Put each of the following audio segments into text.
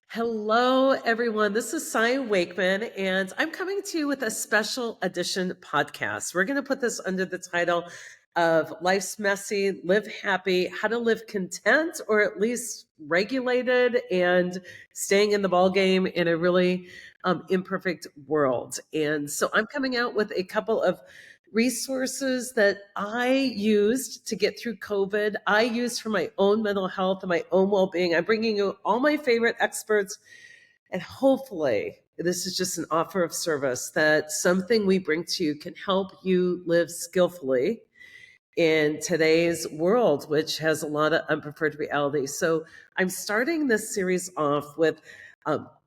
Hello, everyone. This is Cy Wakeman, and I'm coming to you with a special edition podcast. We're going to put this under the title of Life's Messy, Live Happy, How to Live Content, or at least regulated and staying in the ball game in a really imperfect world. And so I'm coming out with a couple of resources that I used to get through COVID. I used for my own mental health and my own well-being. I'm bringing you all my favorite experts, and hopefully this is just an offer of service that something we bring to you can help you live skillfully in today's world, which has a lot of unpreferred reality. So I'm starting this series off with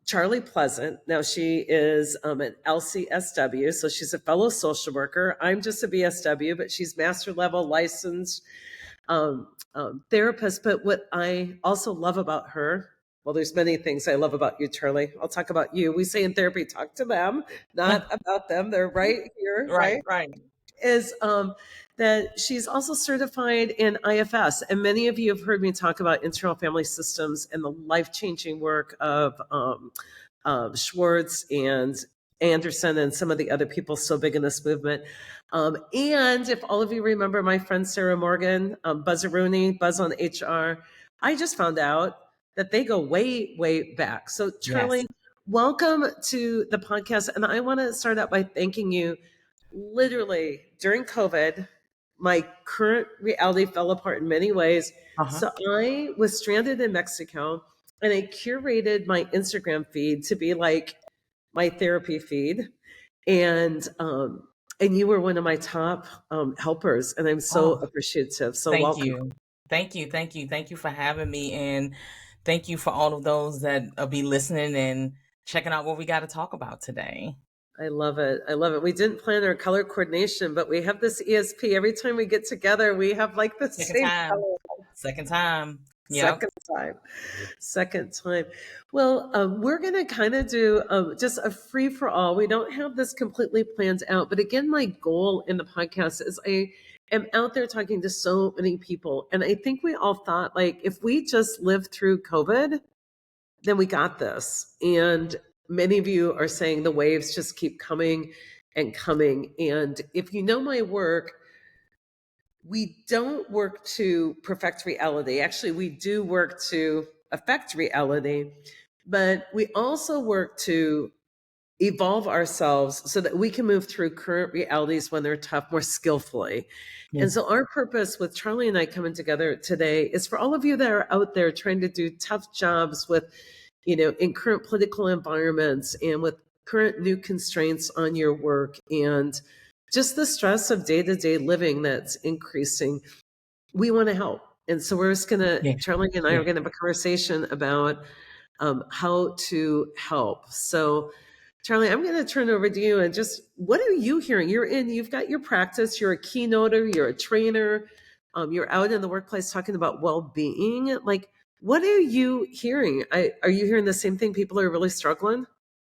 Charlie Pleasant. Now, she is an LCSW, so she's a fellow social worker. I'm just a BSW, but she's master level licensed therapist. But what I also love about her, well, there's many things I love about you, Charlie. I'll talk about you. We say in therapy, talk to them, not about them. They're right here, Right, right? right. Is that she's also certified in IFS. And many of you have heard me talk about internal family systems and the life-changing work of Schwartz and Anderson and some of the other people so big in this movement. And if all of you remember my friend Sarah Morgan, Buzzaroonie, Buzz on HR, I just found out that they go way, way back. So Charlie, Yes. welcome to the podcast. And I want to start out by thanking you. Literally during COVID, my current reality fell apart in many ways. Uh-huh. So I was stranded in Mexico, and I curated my Instagram feed to be like my therapy feed. And you were one of my top helpers, and I'm so Oh, appreciative. So thank welcome. you. Thank you. Thank you. Thank you for having me. And thank you for all of those that will be listening and checking out what we got to talk about today. I love it. I love it. We didn't plan our color coordination, but we have this ESP. Every time we get together, we have like the Second same time. color. Second time. Yep. Second time. Second time. Well, we're going to kind of do just a free for all. We don't have this completely planned out. But again, my goal in the podcast is I am out there talking to so many people. And I think we all thought, like, if we just live through COVID, then we got this. And many of you are saying the waves just keep coming and coming. And if you know my work, we don't work to perfect reality. Actually, we do work to affect reality, but we also work to evolve ourselves so that we can move through current realities when they're tough more skillfully. And Yes. so our purpose with Charlie and I coming together today is for all of you that are out there trying to do tough jobs with, in current political environments and with current new constraints on your work and just the stress of day-to-day living that's increasing. We want to help. And so we're just going to, Yeah. Charlie and I Yeah. are going to have a conversation about how to help. So, Charlie, I'm going to turn over to you and just what are you hearing? You've got your practice, you're a keynoter, you're a trainer, you're out in the workplace talking about well being. Like, what are you hearing? Are you hearing the same thing? People are really struggling?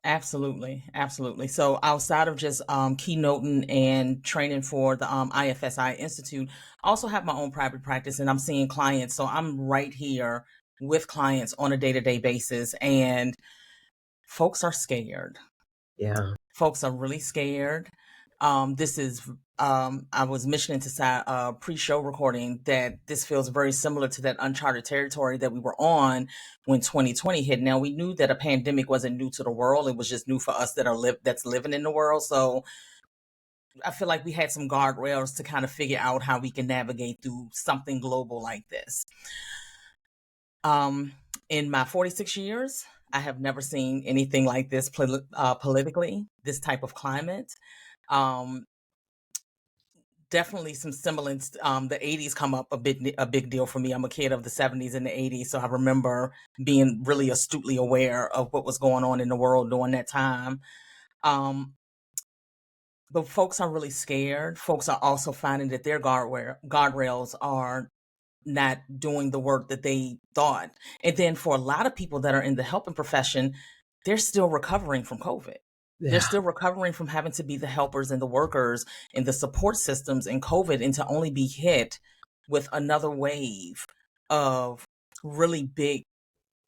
Absolutely. Absolutely. So outside of just keynoting and training for the IFSI Institute, I also have my own private practice and I'm seeing clients. So I'm right here with clients on a day-to-day basis and folks are scared. Yeah. Folks are really scared. This is I was mentioning to pre-show recording that this feels very similar to that uncharted territory that we were on when 2020 hit. Now we knew that a pandemic wasn't new to the world; it was just new for us that's living in the world. So I feel like we had some guardrails to kind of figure out how we can navigate through something global like this. In my 46 years, I have never seen anything like this politically, this type of climate. Um, Definitely some semblance. The 80s come up a big deal for me. I'm a kid of the 70s and the 80s, so I remember being really astutely aware of what was going on in the world during that time. But folks are really scared. Folks are also finding that their guardrails are not doing the work that they thought. And then for a lot of people that are in the helping profession, they're still recovering from COVID. They're Yeah. still recovering from having to be the helpers and the workers and the support systems in COVID and to only be hit with another wave of really big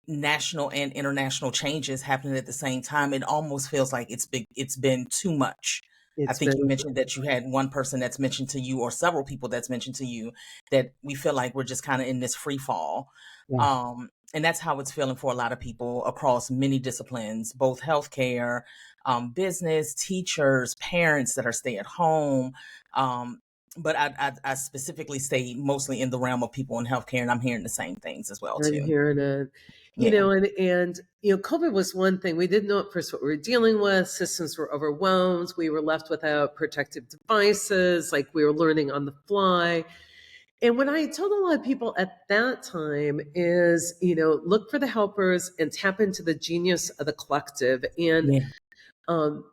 national and international changes happening at the same time, it almost feels like it's been too much. I It's think you been, mentioned that you had one person that's mentioned to you, or several people that's mentioned to you, that we feel like we're just kind of in this free fall. yeah. And that's how it's feeling for a lot of people across many disciplines, both healthcare, business, teachers, parents that are stay at home. Um, but I specifically stay mostly in the realm of people in healthcare, and I'm hearing the same things as well I'm too. hearing it. Yeah, COVID was one thing. We didn't know at first what we were dealing with. Systems were overwhelmed. We were left without protective devices. Like we were learning on the fly. And what I told a lot of people at that time is, look for the helpers and tap into the genius of the collective. And yeah, um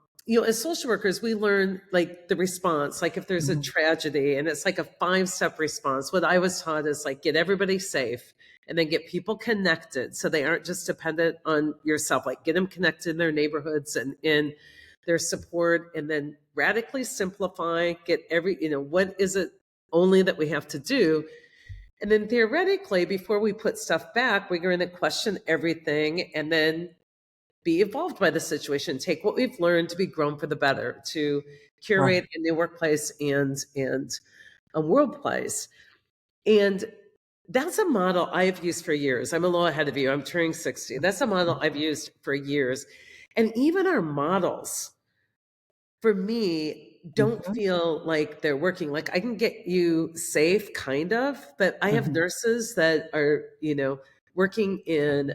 as social workers, we learn like the response, like if there's a hmm, tragedy, and it's like a 5-step response. What I was taught is like get everybody safe, and then get people connected so they aren't just dependent on yourself, like get them connected in their neighborhoods and in their support, and then radically simplify, get what is it only that we have to do. And then theoretically, before we put stuff back, we're going to question everything and then be evolved by the situation, take what we've learned to be grown for the better, to right, curate a new workplace and a workplace. And that's a model I've used for years. I'm a little ahead of you. I'm turning 60. That's a model I've used for years. And even our models, for me, don't hmm, feel like they're working. Like I can get you safe, kind of, but I have hmm, nurses that are, working in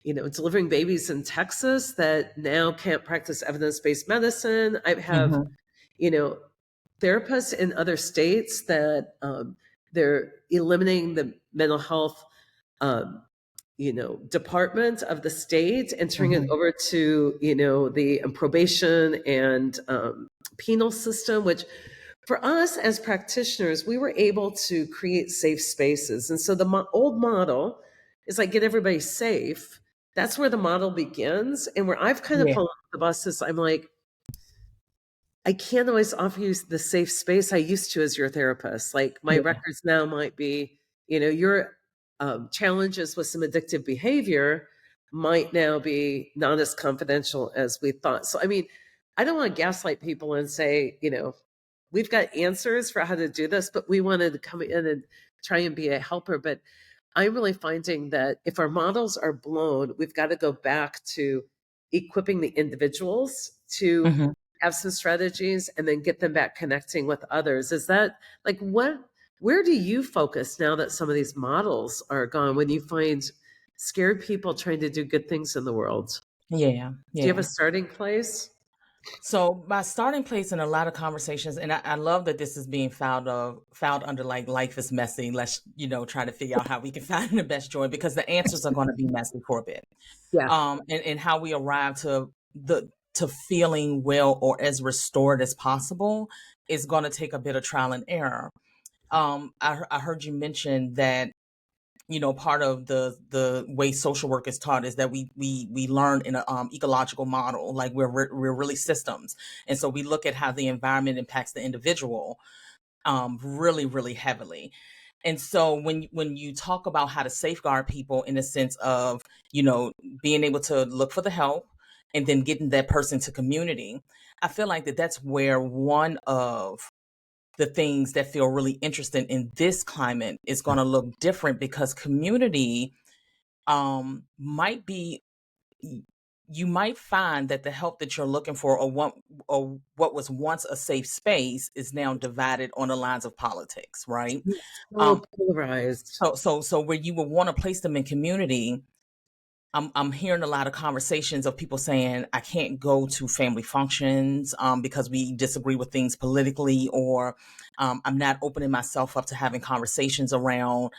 delivering babies in Texas that now can't practice evidence-based medicine. I have, hmm, you know, therapists in other states that they're eliminating the mental health, um, department of the state and turning it hmm, over to, the probation and penal system, which for us as practitioners, we were able to create safe spaces. And so the old model is like get everybody safe. That's where the model begins. And where I've kind of yeah, pulled off the bus is I'm like, I can't always offer you the safe space I used to as your therapist. Like my yeah, records now might be, your challenges with some addictive behavior might now be not as confidential as we thought. So, I mean, I don't want to gaslight people and say, we've got answers for how to do this, but we wanted to come in and try and be a helper. But I'm really finding that if our models are blown, we've got to go back to equipping the individuals to hmm. have some strategies and then get them back connecting with others. Is that like where do you focus now that some of these models are gone when you find scared people trying to do good things in the world? Yeah, Do you have a yeah. starting place? So my starting place in a lot of conversations, and I love that this is being filed under like life is messy. Let's try to figure out how we can find the best joy, because the answers are going to be messy for a bit. Yeah. And how we arrive to feeling well or as restored as possible is going to take a bit of trial and error. I heard you mention that part of the way social work is taught is that we learn in a ecological model, like we're really systems, and so we look at how the environment impacts the individual really really heavily. And so when you talk about how to safeguard people in the sense of being able to look for the help and then getting that person to community, I feel like that's where one of the things that feel really interesting in this climate is going to look different, because community might be you might find that the help that you're looking for, or what was once a safe space, is now divided on the lines of politics, right? So um polarized. so where you would want to place them in community, I'm hearing a lot of conversations of people saying, I can't go to family functions because we disagree with things politically, or I'm not opening myself up to having conversations around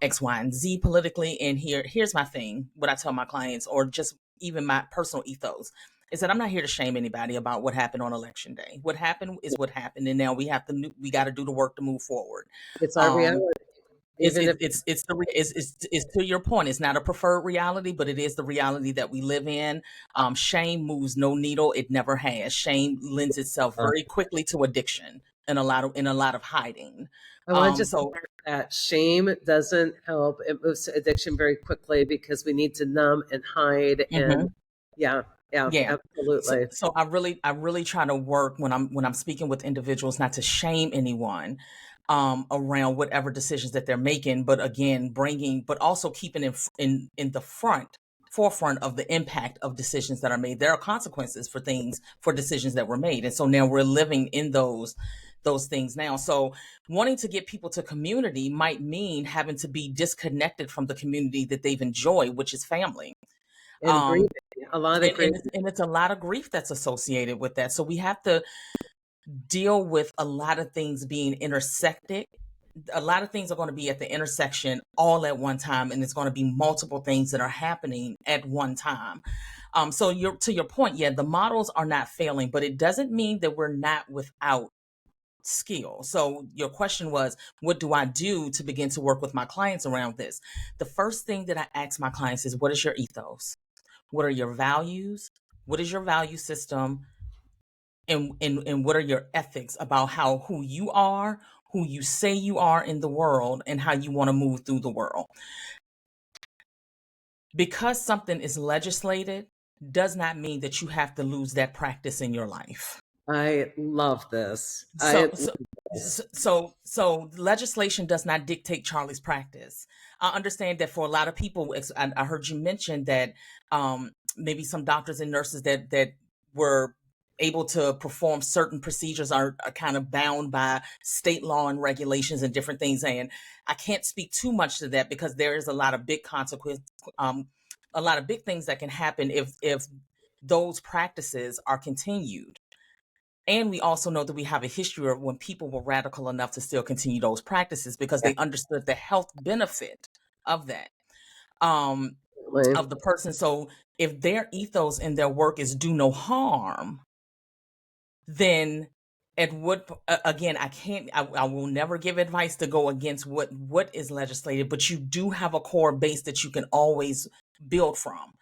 X, Y, and Z politically. And here's my thing: what I tell my clients, or just even my personal ethos, is that I'm not here to shame anybody about what happened on election day. What happened is what happened, and now we got to do the work to move forward. It's our Um, reality, it's even it, if it's the it's to your point. It's not a preferred reality, but it is the reality that we live in. Shame moves no needle. It never has. Shame lends itself very quickly to addiction. and a lot of hiding. I want to just So that shame doesn't help. It moves to addiction very quickly because we need to numb and hide. And mhm. yeah, yeah, Yeah. absolutely. So I really try to work when I'm speaking with individuals not to shame anyone around whatever decisions that they're making, but again, but also keeping in the forefront of the impact of decisions that are made. There are consequences for decisions that were made. And so now we're living in those things now. So wanting to get people to community might mean having to be disconnected from the community that they've enjoyed, which is family. And Um, grieving, a lot of and, grief. and, it's, and it's a lot of grief that's associated with that. So we have to deal with a lot of things being intersected. A lot of things are going to be at the intersection all at one time, and it's going to be multiple things that are happening at one time. So to your point, yeah, the models are not failing, but it doesn't mean that we're not without skill. So your question was, what do I do to begin to work with my clients around this? The first thing that I ask my clients is, what is your ethos? What are your values? What is your value system? And what are your ethics about who you are, who you say you are in the world, and how you want to move through the world? Because something is legislated does not mean that you have to lose that practice in your life. I love this. I So, love so, this. so legislation does not dictate Charlie's practice. I understand that for a lot of people, I heard you mention that maybe some doctors and nurses that were able to perform certain procedures are kind of bound by state law and regulations and different things. And I can't speak too much to that because there is a lot of big consequence, a lot of big things that can happen if those practices are continued. And we also know that we have a history of when people were radical enough to still continue those practices because Yeah, they understood the health benefit of that, um, absolutely. of the person. So if their ethos in their work is do no harm, then at what again, I will never give advice to go against what is legislated, but you do have a core base that you can always build from.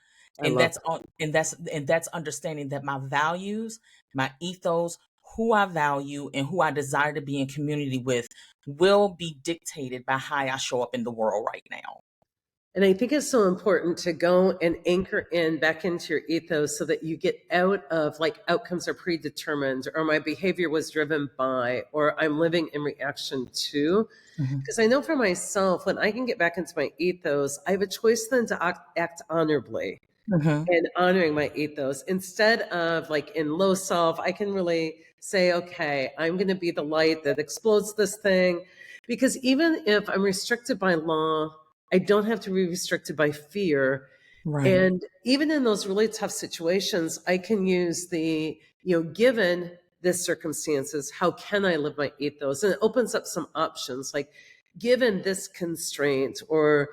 I love And that's understanding that my values, my ethos, who I value and who I desire to be in community with will be dictated by how I show up in the world right now. And I think it's so important to go and anchor in back into your ethos so that you get out of like outcomes are predetermined or my behavior was driven by or I'm living in reaction to. Mhm. Because I know for myself, when I can get back into my ethos, I have a choice then to act honorably Mhm. and honoring my ethos instead of like in low self. I can really say, okay, I'm going to be the light that explodes this thing. Because even if I'm restricted by law, I don't have to be restricted by fear. Right. And even in those really tough situations, I can use given this circumstances, how can I live my ethos? And it opens up some options like, given this constraint or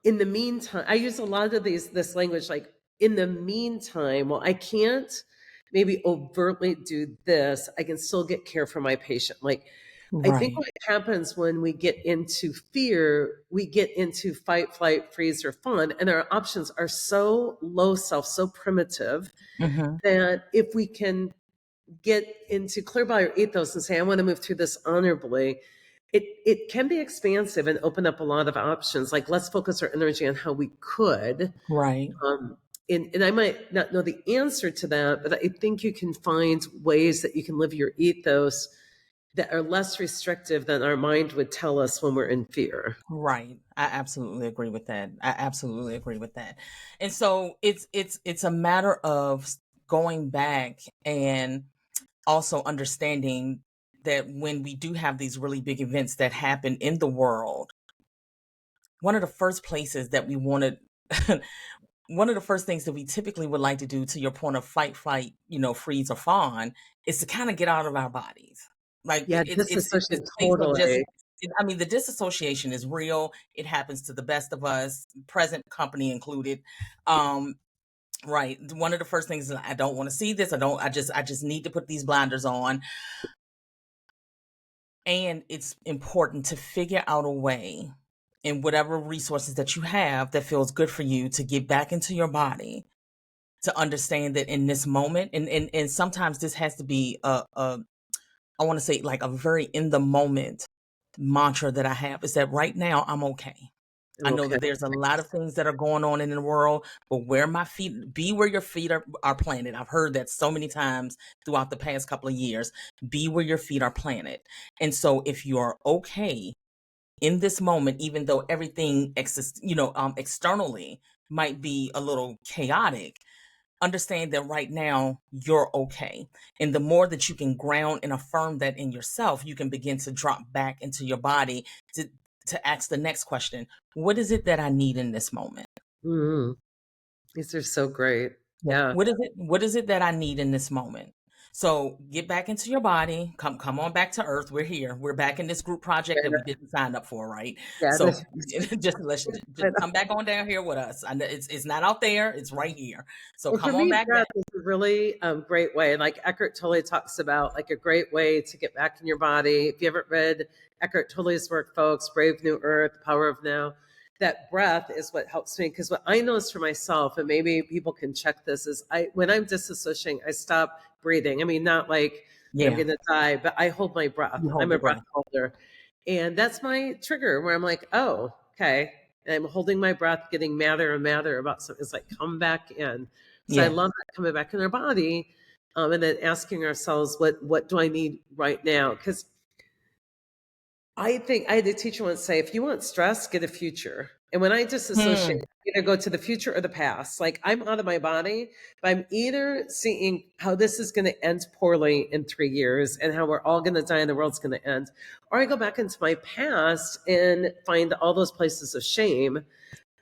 in the meantime, I use a lot of this language like in the meantime, well, I can't maybe overtly do this. I can still get care for my patient. Like I think Right. what happens when we get into fear, we get into fight, flight, freeze, or fawn, and our options are so low self, so primitive Mhm. that if we can get into clear by our ethos and say, I want to move through this honorably, it can be expansive and open up a lot of options. Like let's focus our energy on how we could. Right. Um, and I might not know the answer to that, but I think you can find ways that you can live your ethos that are less restrictive than our mind would tell us when we're in fear. Right. I absolutely agree with that. I absolutely agree with that. And so it's a matter of going back and also understanding that when we do have these really big events that happen in the world, one of the first places that we wanted one of the first things that we typically would like to do, to your point of fight, flight, freeze or fawn, is to kind of get out of our bodies. Like Yeah, it's disassociation a place of just. totally. I mean, the disassociation is real. It happens to the best of us, present company included. Um, right. One of the first things is I don't want to see this. I just need to put these blinders on. And it's important to figure out a way in whatever resources that you have that feels good for you to get back into your body, to understand that in this moment, and sometimes this has to be I want to say like a very in the moment mantra that I have is that right now I'm okay. I know Okay. that there's a lot of things that are going on in the world, but be where your feet are planted. I've heard that so many times throughout the past couple of years. Be where your feet are planted. And so if you're okay in this moment, even though everything externally might be a little chaotic, understand that right now you're okay. And the more that you can ground and affirm that in yourself, you can begin to drop back into your body to ask the next question. What is it that I need in this moment? Mhm. These are so great. Yeah. Yeah. What is it that I need in this moment? So get back into your body. Come on back to earth. We're here. We're back in this group project that we didn't sign up for, right? Yeah. So just come back on down here with us. I know it's not out there, it's right here. So Well, for come on me, back breath down. is a really great way. Like Eckhart Tolle talks about, like a great way to get back in your body. If you haven't read Eckhart Tolle's work, folks, Brave New Earth, Power of Now, that breath is what helps me. Because what I notice for myself, and maybe people can check this, is when I'm disassociating, I stop breathing. I mean, not like I'm Yeah. going to die, but I hold my breath. You hold I'm a your breath breath. holder, and that's my trigger where I'm like, oh, okay. And I'm holding my breath, getting madder and madder about something. It's like, come back in. So I Yeah. love that, coming back in our body, and then asking ourselves, what do I need right now? Because I think I had a teacher once say, if you want stress, get a future. And when I disassociate, Hmm. either go to the future or the past. Like I'm out of my body, but I'm either seeing how this is going to end poorly in 3 years and how we're all going to die and the world's going to end, or I go back into my past and find all those places of shame,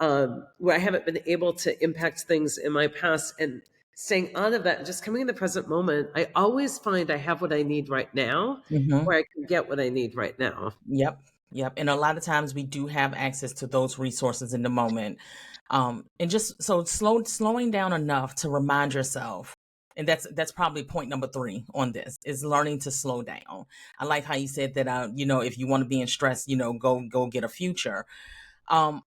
where I haven't been able to impact things in my past, and staying out of that and just coming in the present moment. I always find I have what I need right now, Hmm. where I can get what I need right now. Yep. Yep. And a lot of times we do have access to those resources in the moment. And just so slowing down enough to remind yourself. And that's probably point number 3 on this is learning to slow down. I like how you said that, if you want to be in stress, go get a future. Um,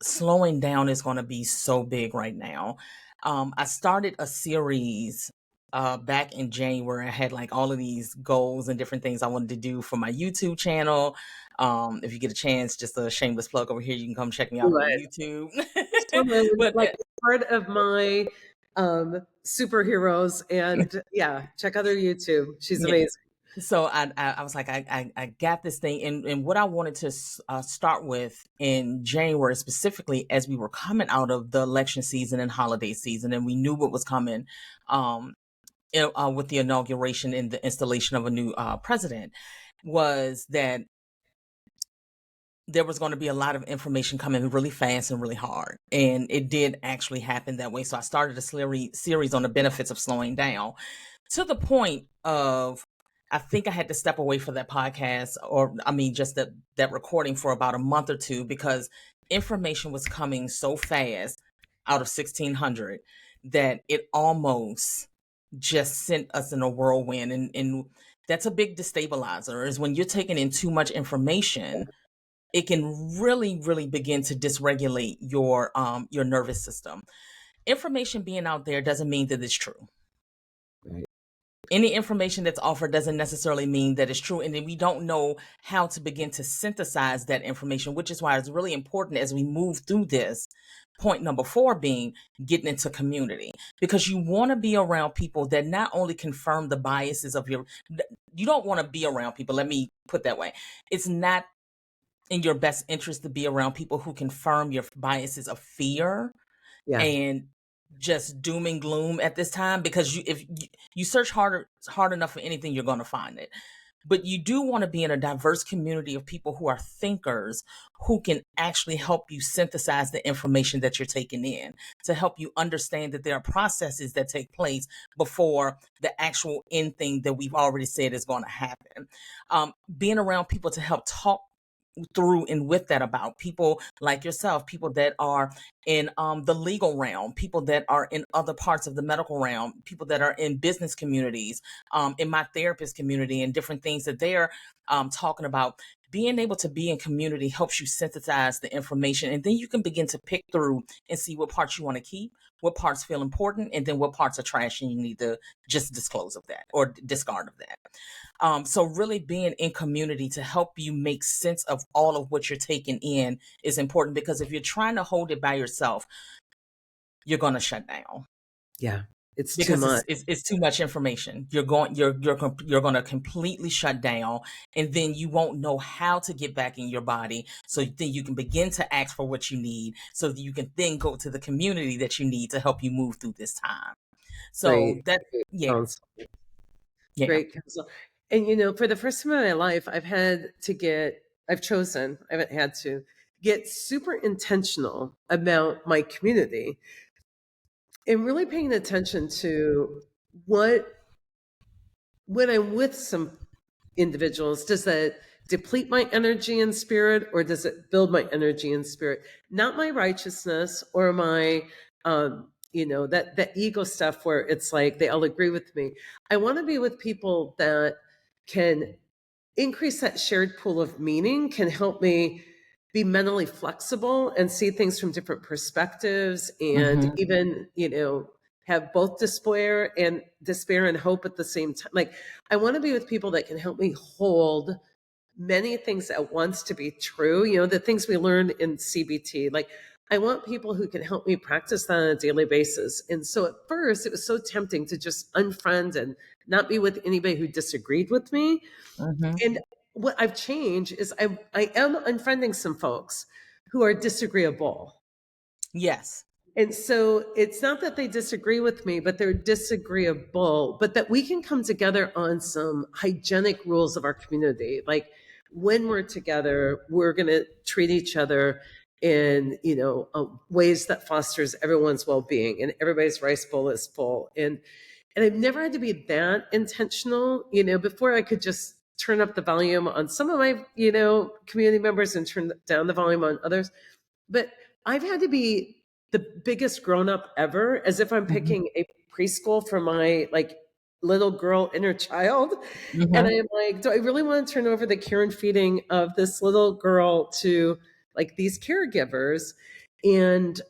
Slowing down is going to be so big right now. I started a series back in January. I had like all of these goals and different things I wanted to do for my YouTube channel. If you get a chance, just a shameless plug over here, you can come check me out on Right. YouTube. Totally. but Like it's part of my superheroes. And yeah, check out her YouTube. She's yeah, amazing. so I was like, I got this thing. And what I wanted to start with in January, specifically as we were coming out of the election season and holiday season, and we knew what was coming. Um, with the inauguration and the installation of a new president, was that there was going to be a lot of information coming really fast and really hard. And it did actually happen that way. So I started a series on the benefits of slowing down, to the point of, I think I had to step away for that podcast, or I mean, just that recording, for about a month or two, because information was coming so fast out of 1600 that it almost just sent us in a whirlwind. And that's a big destabilizer, is when you're taking in too much information, it can really, really begin to dysregulate your nervous system. Information being out there doesn't mean that it's true. Right. Any information that's offered doesn't necessarily mean that it's true. And then we don't know how to begin to synthesize that information, which is why it's really important as we move through this. Point number 4 being getting into community, because you want to be around people that not only confirm the biases of you don't want to be around people. Let me put that way. It's not in your best interest to be around people who confirm your biases of fear Yeah. and just doom and gloom at this time, because if you search hard enough for anything, you're going to find it. But you do want to be in a diverse community of people who are thinkers, who can actually help you synthesize the information that you're taking in, to help you understand that there are processes that take place before the actual end thing that we've already said is going to happen. Being around people to help talk through and with that, about people like yourself, people that are in the legal realm, people that are in other parts of the medical realm, people that are in business communities, in my therapist community, and different things that they're talking about. being able to be in community helps you synthesize the information, and then you can begin to pick through and see what parts you want to keep, what parts feel important, and then what parts are trash and you need to just disclose of that or discard of that. So really being in community to help you make sense of all of what you're taking in is important, because if you're trying to hold it by yourself, you're going to shut down, Yeah. It's too because much. it's too much information. You're going to completely shut down, and then you won't know how to get back in your body. So then you can begin to ask for what you need, so that you can then go to the community that you need to help you move through this time. So Great. that, Great yeah, counsel. yeah. Great counsel. And for the first time in my life, I've chosen, I haven't had to get super intentional about my community and really paying attention to what, when I'm with some individuals, does that deplete my energy and spirit, or does it build my energy and spirit? Not my righteousness or my that ego stuff where it's like they all agree with me. I want to be with people that can increase that shared pool of meaning, can help me be mentally flexible and see things from different perspectives, and Hmm. even have both despair and hope at the same time. Like, I want to be with people that can help me hold many things at once to be true, the things we learn in CBT. Like, I want people who can help me practice that on a daily basis. And so at first it was so tempting to just unfriend and not be with anybody who disagreed with me. Hmm. And what I've changed is I am unfriending some folks who are disagreeable. Yes. And so it's not that they disagree with me, but they're disagreeable, but that we can come together on some hygienic rules of our community. Like, when we're together, we're going to treat each other in, ways that fosters everyone's well-being and everybody's rice bowl is full. And I've never had to be that intentional. Before I could just turn up the volume on some of my, community members and turn down the volume on others. But I've had to be the biggest grown up ever, as if I'm Hmm. picking a preschool for my like little girl inner child. And Hmm. I'm like, do I really want to turn over the care and feeding of this little girl to like these caregivers? And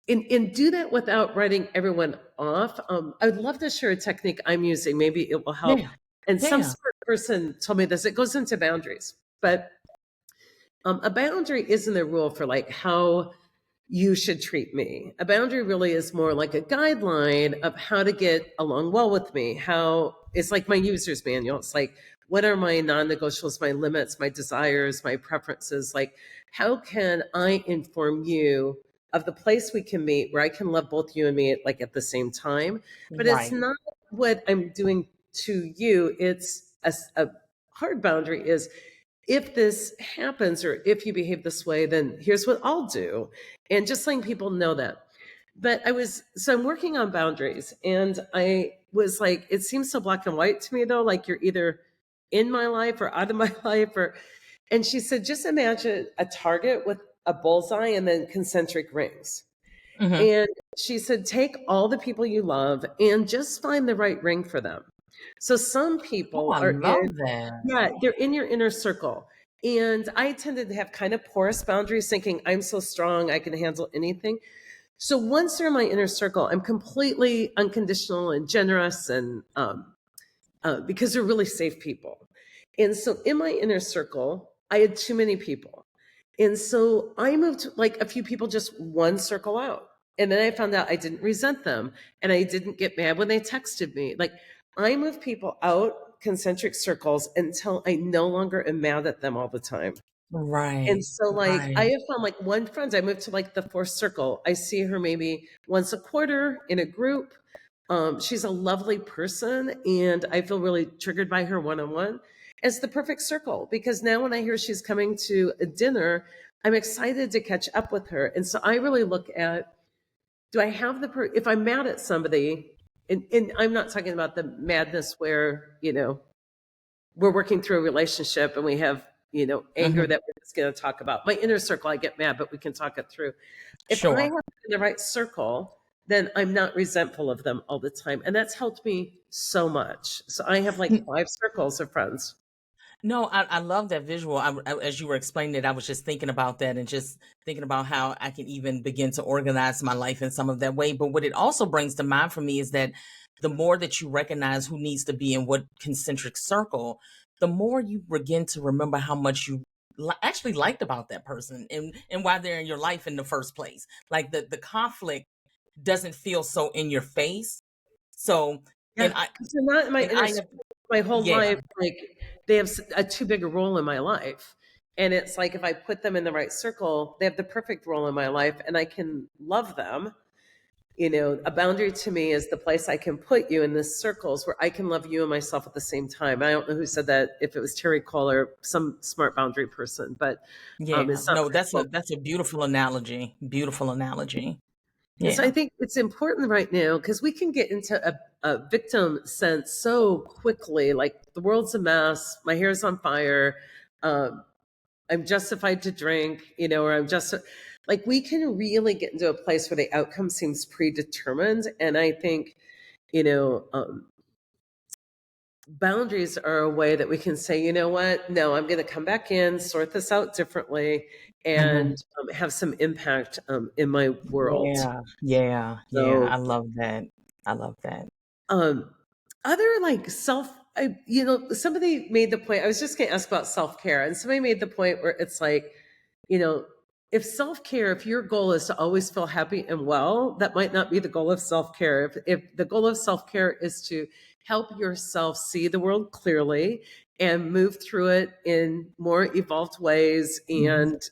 and do that without writing everyone off. I'd love to share a technique I'm using. Maybe it will help. Yeah. And some Yeah. smart person told me this. It goes into boundaries, but a boundary isn't a rule for like how you should treat me. A boundary really is more like a guideline of how to get along well with me. How it's like my user's manual. It's like, what are my non-negotiables, my limits, my desires, my preferences? Like, how can I inform you of the place we can meet where I can love both you and me at the same time? But it's Right. not what I'm doing to you. It's a hard boundary is, if this happens or if you behave this way, then here's what I'll do. And just letting people know that. But I'm working on boundaries, and I was like, it seems so black and white to me though, like you're either in my life or out of my life. And she said, just imagine a target with a bullseye and then concentric rings. Hmm. And she said, take all the people you love and just find the right ring for them. So some Oh, people I are love in, that. yeah, they're in your inner circle. And I tended to have kind of porous boundaries, thinking I'm so strong, I can handle anything. So once they're in my inner circle, I'm completely unconditional and generous, and because they're really safe people. And so in my inner circle, I had too many people. And so I moved like a few people just one circle out. And then I found out I didn't resent them and I didn't get mad when they texted me. Like, I moved people out concentric circles until I no longer am mad at them all the time. And Right. so, like, I Right. have found like one friend, I moved to like the fourth circle. I see her maybe once a quarter in a group. She's a lovely person, and I feel really triggered by her one on one. It's the perfect circle because now when I hear she's coming to a dinner, I'm excited to catch up with her. And so I really look at, do I have if I'm mad at somebody, and I'm not talking about the madness where, we're working through a relationship and we have, anger Hmm. that we're just going to talk about. My inner circle, I get mad, but we can talk it through. If I have Sure. in the right circle, then I'm not resentful of them all the time. And that's helped me so much. So I have like 5 circles of friends. No, I love that visual. As you were explaining it, I was just thinking about that and just thinking about how I can even begin to organize my life in some of that way. But what it also brings to mind for me is that the more that you recognize who needs to be in what concentric circle, the more you begin to remember how much you actually liked about that person and why they're in your life in the first place. Like the conflict doesn't feel so in your face. So, Yeah, 'cause they're not in my and inner I have, circle my whole yeah, life, like, they have a too big a role in my life, and it's like if I put them in the right circle, they have the perfect role in my life, and I can love them. A boundary to me is the place I can put you in the circles where I can love you and myself at the same time. I don't know who said that, if it was Terry Cole or some smart boundary person, but yeah. it's not No, my fault. that's a beautiful analogy. Beautiful analogy. And so I Yeah. think it's important right now because we can get into a victim sense so quickly. Like the world's a mess, my hair's on fire, um, I'm justified to drink, or I'm just like we can really get into a place where the outcome seems predetermined. And I think, you know, um, boundaries are a way that we can say, you know what, no, I'm going to come back in, sort this out differently, Hmm. and have some impact in my world. Yeah. Yeah. Yeah. So I love that. I love that. Um, other like somebody made the point. I was just going to ask about self care, and somebody made the point where it's like, you know, if self care, if your goal is to always feel happy and well, that might not be the goal of self care. If the goal of self care is to help yourself see the world clearly and move through it in more evolved ways, Hmm. and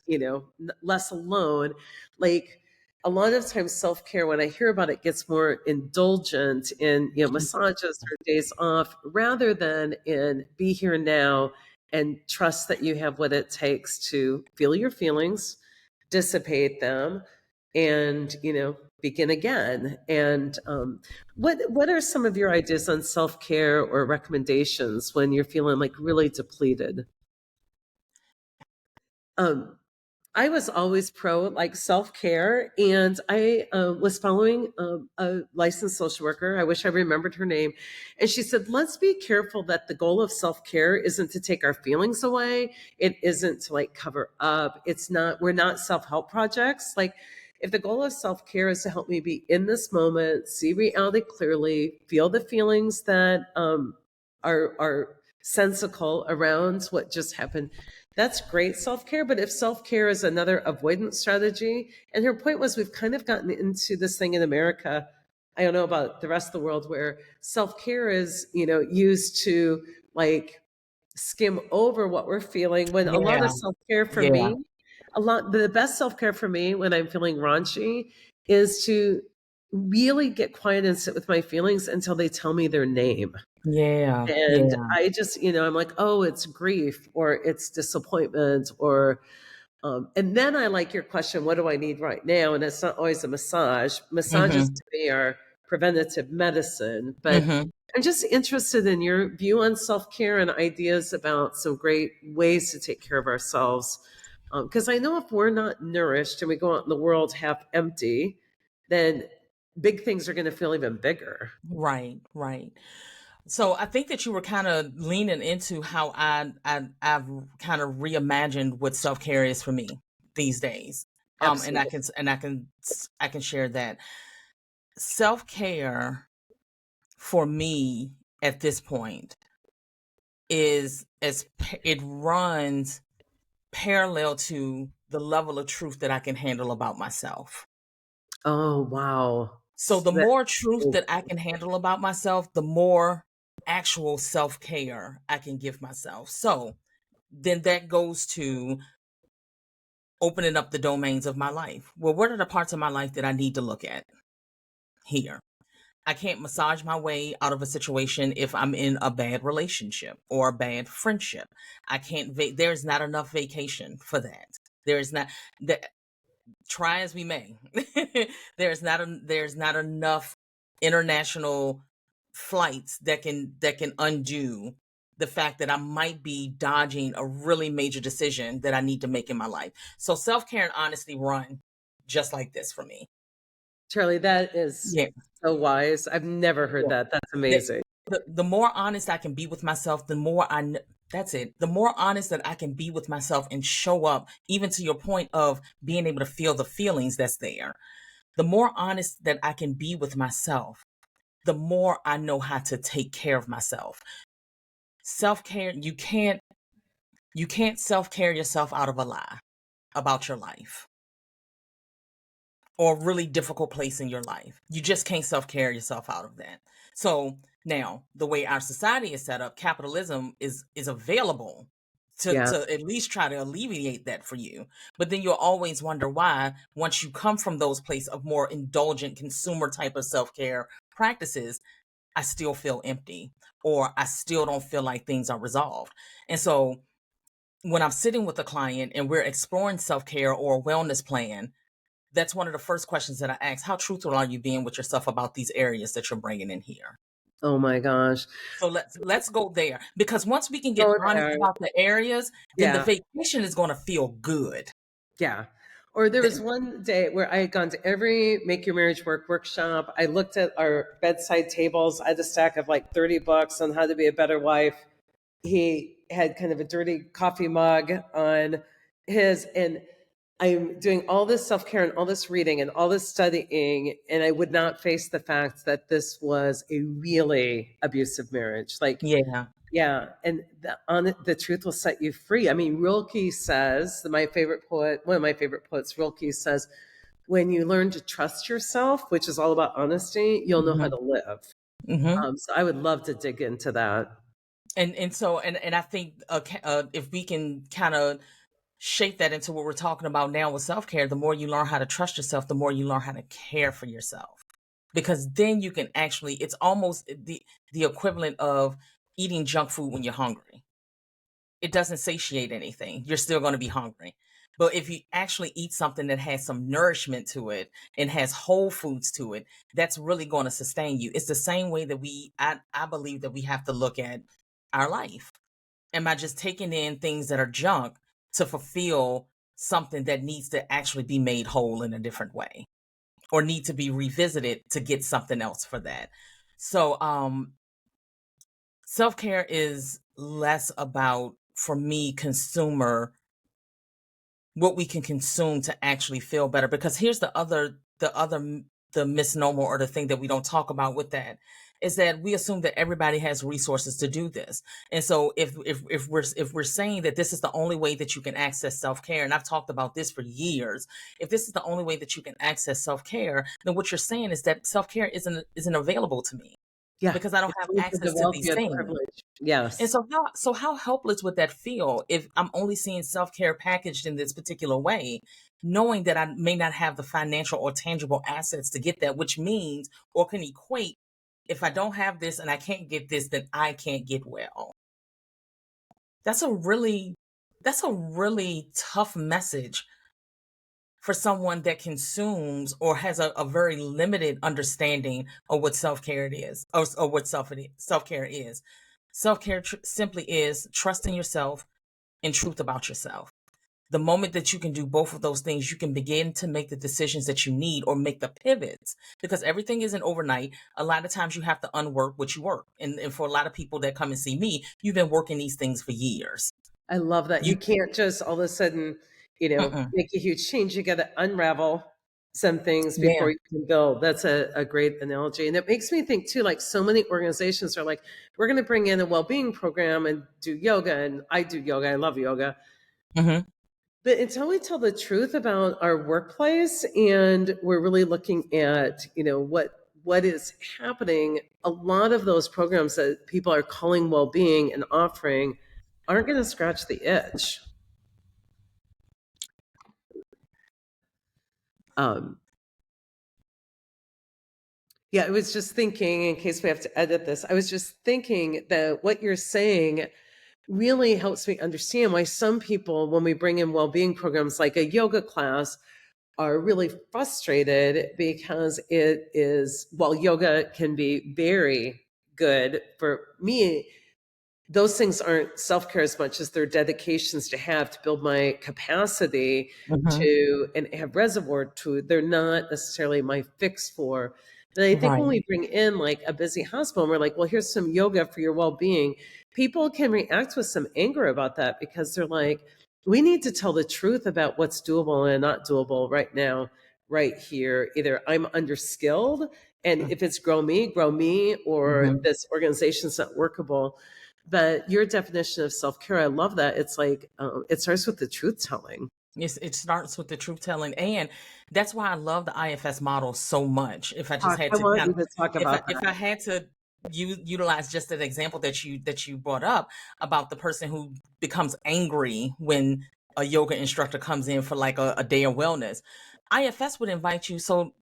less alone, like a lot of times self-care when I hear about it gets more indulgent in massages or days off rather than in be here now and trust that you have what it takes to feel your feelings, dissipate them, and begin again. And what are some of your ideas on self-care or recommendations when you're feeling like really depleted? um I was always pro like self care, and I was following a licensed social worker. I wish I remembered her name, and she said, "Let's be careful that the goal of self care isn't to take our feelings away. It isn't to like cover up. It's not. We're not self help projects. Like, if the goal of self care is to help me be in this moment, see reality clearly, feel the feelings that are sensical around what just happened." That's great self care. But if self care is another avoidance strategy, and her point was we've kind of gotten into this thing in America. I don't know about the rest of the world where self care is, used to like skim over what we're feeling. When a lot Yeah. of self care for Yeah. me, the best self care for me when I'm feeling raunchy is to really get quiet and sit with my feelings until they tell me their name. Yeah. And Yeah. I just, I'm like, oh, it's grief or it's disappointment or, and then I like your question, what do I need right now? And it's not always a massage. Massages Hmm. to me are preventative medicine, but Hmm. I'm just interested in your view on self care and ideas about some great ways to take care of ourselves. Because I know if we're not nourished and we go out in the world half empty, then big things are going to feel even bigger. Right. Right. So I think that you were kind of leaning into how I've kind of reimagined what self care is for me these days. And Absolutely. I can share that self care for me at this point is it runs parallel to the level of truth that I can handle about myself. Oh, wow. So the That more truth that I can handle about myself, the more actual self-care I can give myself. So then that goes to opening up the domains of my life. Well, what are the parts of my life that I need to look at here? I can't massage my way out of a situation if I'm in a bad relationship or a bad friendship. I can't, there's not enough vacation for that. There is not, that try as we may, there's not enough international flights that can undo the fact that I might be dodging a really major decision that I need to make in my life. So self-care and honesty run just like this for me. Charlie, that is Yeah. so wise. I've never heard Yeah. that. That's The, amazing. the more honest I can be with myself, the more That's it. The more honest that I can be with myself and show up, even to your point of being able to feel the feelings that's there, the more honest that I can be with myself, the more I know how to take care of myself. Self-care, you can't self-care yourself out of a lie about your life or a really difficult place in your life. You just can't self-care yourself out of that. So now, the way our society is set up, capitalism is available Yeah. to at least try to alleviate that for you. But then you'll always wonder why, once you come from those places of more indulgent consumer type of self-care practices, I still feel empty or I still don't feel like things are resolved. And so when I'm sitting with a client and we're exploring self-care or a wellness plan, that's one of the first questions that I ask. How truthful are you being with yourself about these areas that you're bringing in here? Oh my gosh. So let's go there, because once we can get Go honest there. about the areas, then the Yeah. vacation is going to feel good. Yeah. Or there was Th- one day where I had gone to every Make Your Marriage Work workshop. I looked at our bedside tables. I had a stack of like 30 books on how to be a better wife. He had kind of a dirty coffee mug on his, and I'm doing all this self care and all this reading and all this studying. And I would not face the fact that this was a really abusive marriage. Like, Yeah. yeah, and the truth will set you free. I mean, Rilke says, my favorite poet, one of my favorite poets, Rilke says, when you learn to trust yourself, which is all about honesty, you'll know how hmm to live. hmm So I would love to dig into that. And I think if we can kind of shape that into what we're talking about now with self-care, the more you learn how to trust yourself, the more you learn how to care for yourself. Because then you can actually, it's almost the equivalent of eating junk food when you're hungry. It doesn't satiate anything. You're still going to be hungry. But if you actually eat something that has some nourishment to it and has whole foods to it, that's really going to sustain you. It's the same way that I believe that we have to look at our life. Am I just taking in things that are junk to fulfill something that needs to actually be made whole in a different way or need to be revisited to get something else for that? So, self-care is less about, for me, consumer, what we can consume to actually feel better. Because here's the misnomer, or the thing that we don't talk about with that, is that we assume that everybody has resources to do this. And so if we're saying that this is the only way that you can access self-care, and I've talked about this for years, if this is the only way that you can access self-care, then what you're saying is that self-care isn't available to me Yeah, because I don't it's have only for the access to these wealthy and things. privileged. And Yes. so how helpless would that feel if I'm only seeing self-care packaged in this particular way, knowing that I may not have the financial or tangible assets to get that, which means, or can equate, if I don't have this and I can't get this, then I can't get well. That's a really that's a really tough message for someone that consumes or has a very limited understanding of what self-care it is, or what self-care is. Self-care simply is trusting yourself and truth about yourself. The moment that you can do both of those things, you can begin to make the decisions that you need or make the pivots, because everything isn't overnight. A lot of times you have to unwork what you work. And for a lot of people that come and see me, you've been working these things for years. I love that. You, You can't just all of a sudden, mm-mm. make a huge change. You got to unravel some things Yeah. before you can build. That's a great analogy. And it makes me think too, like so many organizations are like, we're going to bring in a well-being program and do yoga. And I do yoga. I love yoga. hmm But until we tell the truth about our workplace and we're really looking at, what is happening, a lot of those programs that people are calling well-being and offering aren't going to scratch the itch. Um, yeah, I was just thinking, in case we have to edit this, I was just thinking that what you're saying really helps me understand why some people, when we bring in well-being programs like a yoga class, are really frustrated because it is, while yoga can be very good for me, those things aren't self-care as much as they're dedications to have to build my capacity hmm to and have reservoir to. They're not necessarily my fix for. And I think when Right. we bring in like a busy hospital and we're like, well, here's some yoga for your well-being, people can react with some anger about that because they're like, we need to tell the truth about what's doable and not doable right now, right here. Either I'm underskilled, and if it's grow me, or Mm-hmm. this organization's not workable. But your definition of self-care, I love that. It's like, it starts with the truth telling. It starts with the truth telling, and that's why I love the IFS model so much. If I just had I to want kind you of, to talk about if that. I had to utilize just an example that you brought up about the person who becomes angry when a yoga instructor comes in for like a day of wellness, IFS would invite you. So,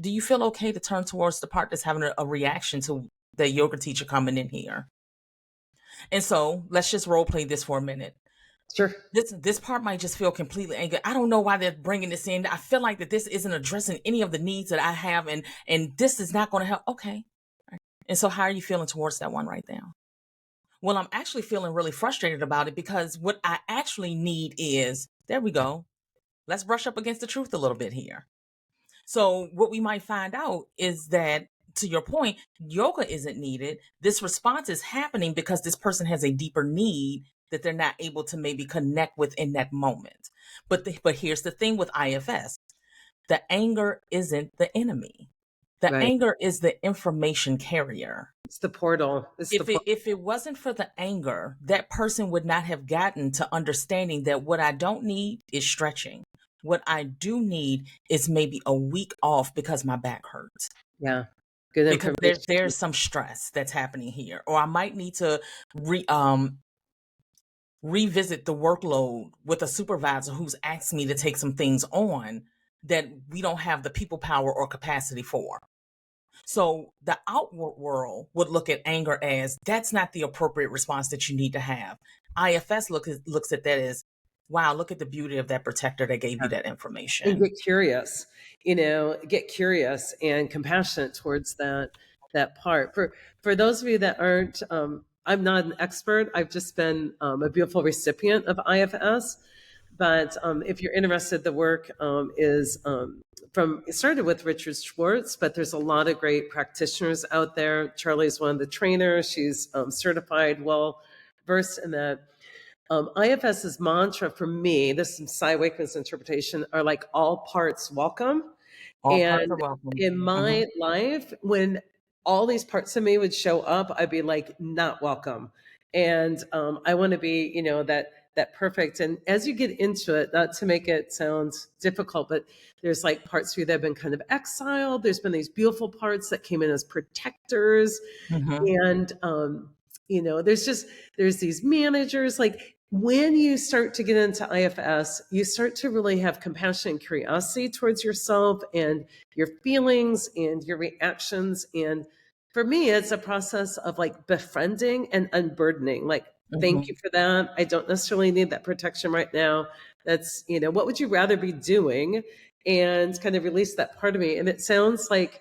do you feel okay to turn towards the part that's having a reaction to the yoga teacher coming in here? And so, let's just role play this for a minute. Sure. This part might just feel completely angry. I don't know why they're bringing this in. I feel like that this isn't addressing any of the needs that I have, and this is not going to help. Okay. And so, how are you feeling towards that one right now? Well, I'm actually feeling really frustrated about it because what I actually need is, there we go. Let's brush up against the truth a little bit here. So, what we might find out is that, to your point, yoga isn't needed. This response is happening because this person has a deeper need that they're not able to maybe connect with in that moment. But here's the thing with IFS: the anger isn't the enemy. The Right. anger is the information carrier. It's the portal. It's the portal. If it wasn't for the anger, that person would not have gotten to understanding that what I don't need is stretching. What I do need is maybe a week off because my back hurts. Yeah. Good Because information. there's some stress that's happening here. Or I might need to revisit the workload with a supervisor who's asked me to take some things on that we don't have the people power or capacity for. So the outward world would look at anger as that's not the appropriate response that you need to have. IFS looks at that as, wow, look at the beauty of that protector that gave you that And information. get curious, get curious and compassionate towards that part. For those of you that aren't, I'm not an expert. I've just been a beautiful recipient of IFS. But if you're interested, the work is from it started with Richard Schwartz, but there's a lot of great practitioners out there. Charlie's one of the trainers. She's certified, well versed in that. IFS's mantra for me, this is Cy Wakeman's interpretation, are like all parts welcome. All parts are And welcome. in Hmm. my life, when all these parts of me would show up, I'd be like, not welcome. And I want to be, that perfect. And as you get into it, not to make it sound difficult, but there's like parts of you that have been kind of exiled. There's been these beautiful parts that came in as protectors, Hmm. and there's these managers. Like when you start to get into IFS, you start to really have compassion and curiosity towards yourself and your feelings and your reactions. And for me, it's a process of like befriending and unburdening. Like, thank you Hmm. for that. I don't necessarily need that protection right now. That's, what would you rather be doing? And kind of release that part of me. And it sounds like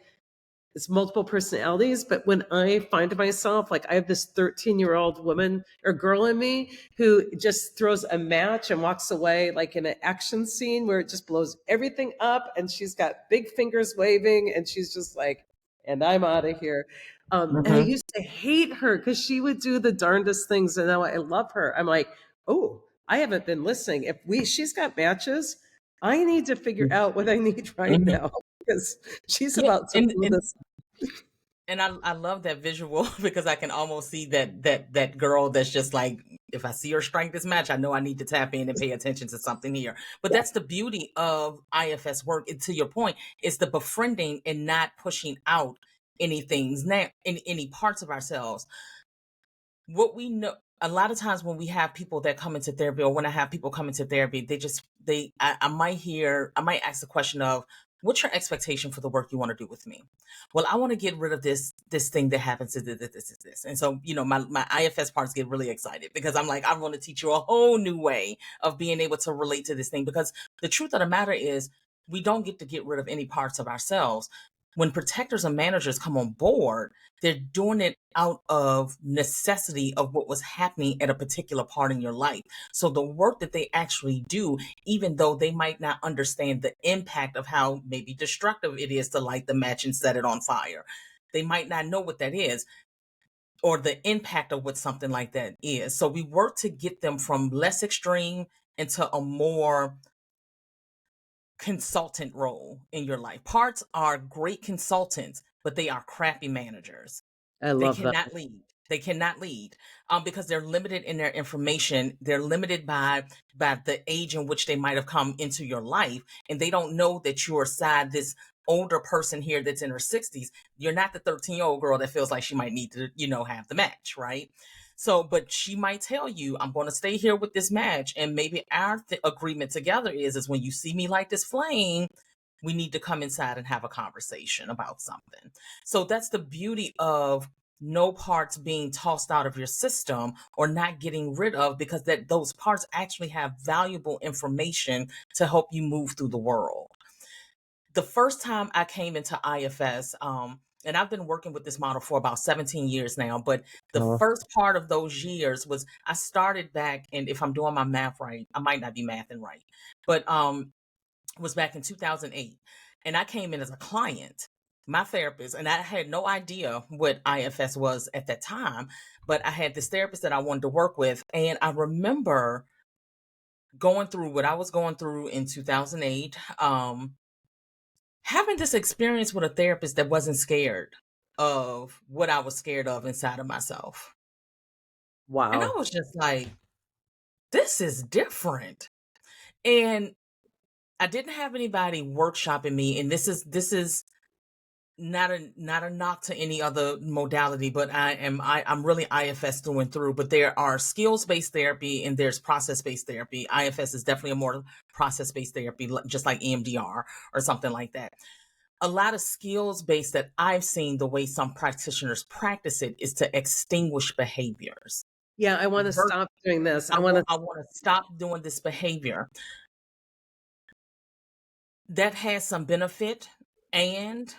it's multiple personalities, but when I find myself, like I have this 13-year-old woman or girl in me who just throws a match and walks away like in an action scene where it just blows everything up, and she's got big fingers waving and she's just like, and I'm out of here. And I Hmm. used to hate her because she would do the darndest things, and now I love her. I'm like, oh, I haven't been listening. If she's got matches, I need to figure out what I need right Hmm. now because she's Yeah, about to blow this. and I love that visual because I can almost see that girl that's just like, if I see her strike this match, I know I need to tap in and pay attention to something here. But Yeah. that's the beauty of IFS work. And to your point, it's the befriending and not pushing out anything, now in any parts of ourselves. What we know, a lot of times when we have people that come into therapy, or when I have people come into therapy, I I might ask the question of, what's your expectation for the work you want to do with me? Well, I want to get rid of this thing that happens to this. And so, my IFS parts get really excited because I'm like, I want to teach you a whole new way of being able to relate to this thing, because the truth of the matter is, we don't get to get rid of any parts of ourselves. When protectors and managers come on board, they're doing it out of necessity of what was happening at a particular part in your life. So the work that they actually do, even though they might not understand the impact of how maybe destructive it is to light the match and set it on fire, they might not know what that is or the impact of what something like that is. So we work to get them from less extreme into a more consultant role in your life. Parts are great consultants, but they are crappy managers. I They love that. cannot lead. They cannot lead because they're limited in their information. They're limited by the age in which they might have come into your life, and they don't know that you're side this older person here that's in her 60s. You're not the 13-year-old girl that feels like she might need to, have the match, right? So, but she might tell you, I'm going to stay here with this match. And maybe our agreement together is when you see me light this flame, we need to come inside and have a conversation about something. So that's the beauty of no parts being tossed out of your system or not getting rid of, because that those parts actually have valuable information to help you move through the world. The first time I came into IFS, and I've been working with this model for about 17 years now, but the Oh, first part of those years was I started back, and if I'm doing my math right, I might not be mathing right, but was back in 2008. And I came in as a client, my therapist, and I had no idea what IFS was at that time, but I had this therapist that I wanted to work with. And I remember going through what I was going through in 2008. Having this experience with a therapist that wasn't scared of what I was scared of inside of myself. And I wow. was just like, this is different. And I didn't have anybody workshopping me. And this is not a knock to any other modality, but I'm really IFS through and through. But there are skills-based therapy and there's process-based therapy. IFS is definitely a more process-based therapy, just like EMDR or something like that. A lot of skills based that I've seen the way some practitioners practice it is to extinguish behaviors. Yeah, I want to stop doing this. I want to. I want to stop doing this behavior. That has some benefit, and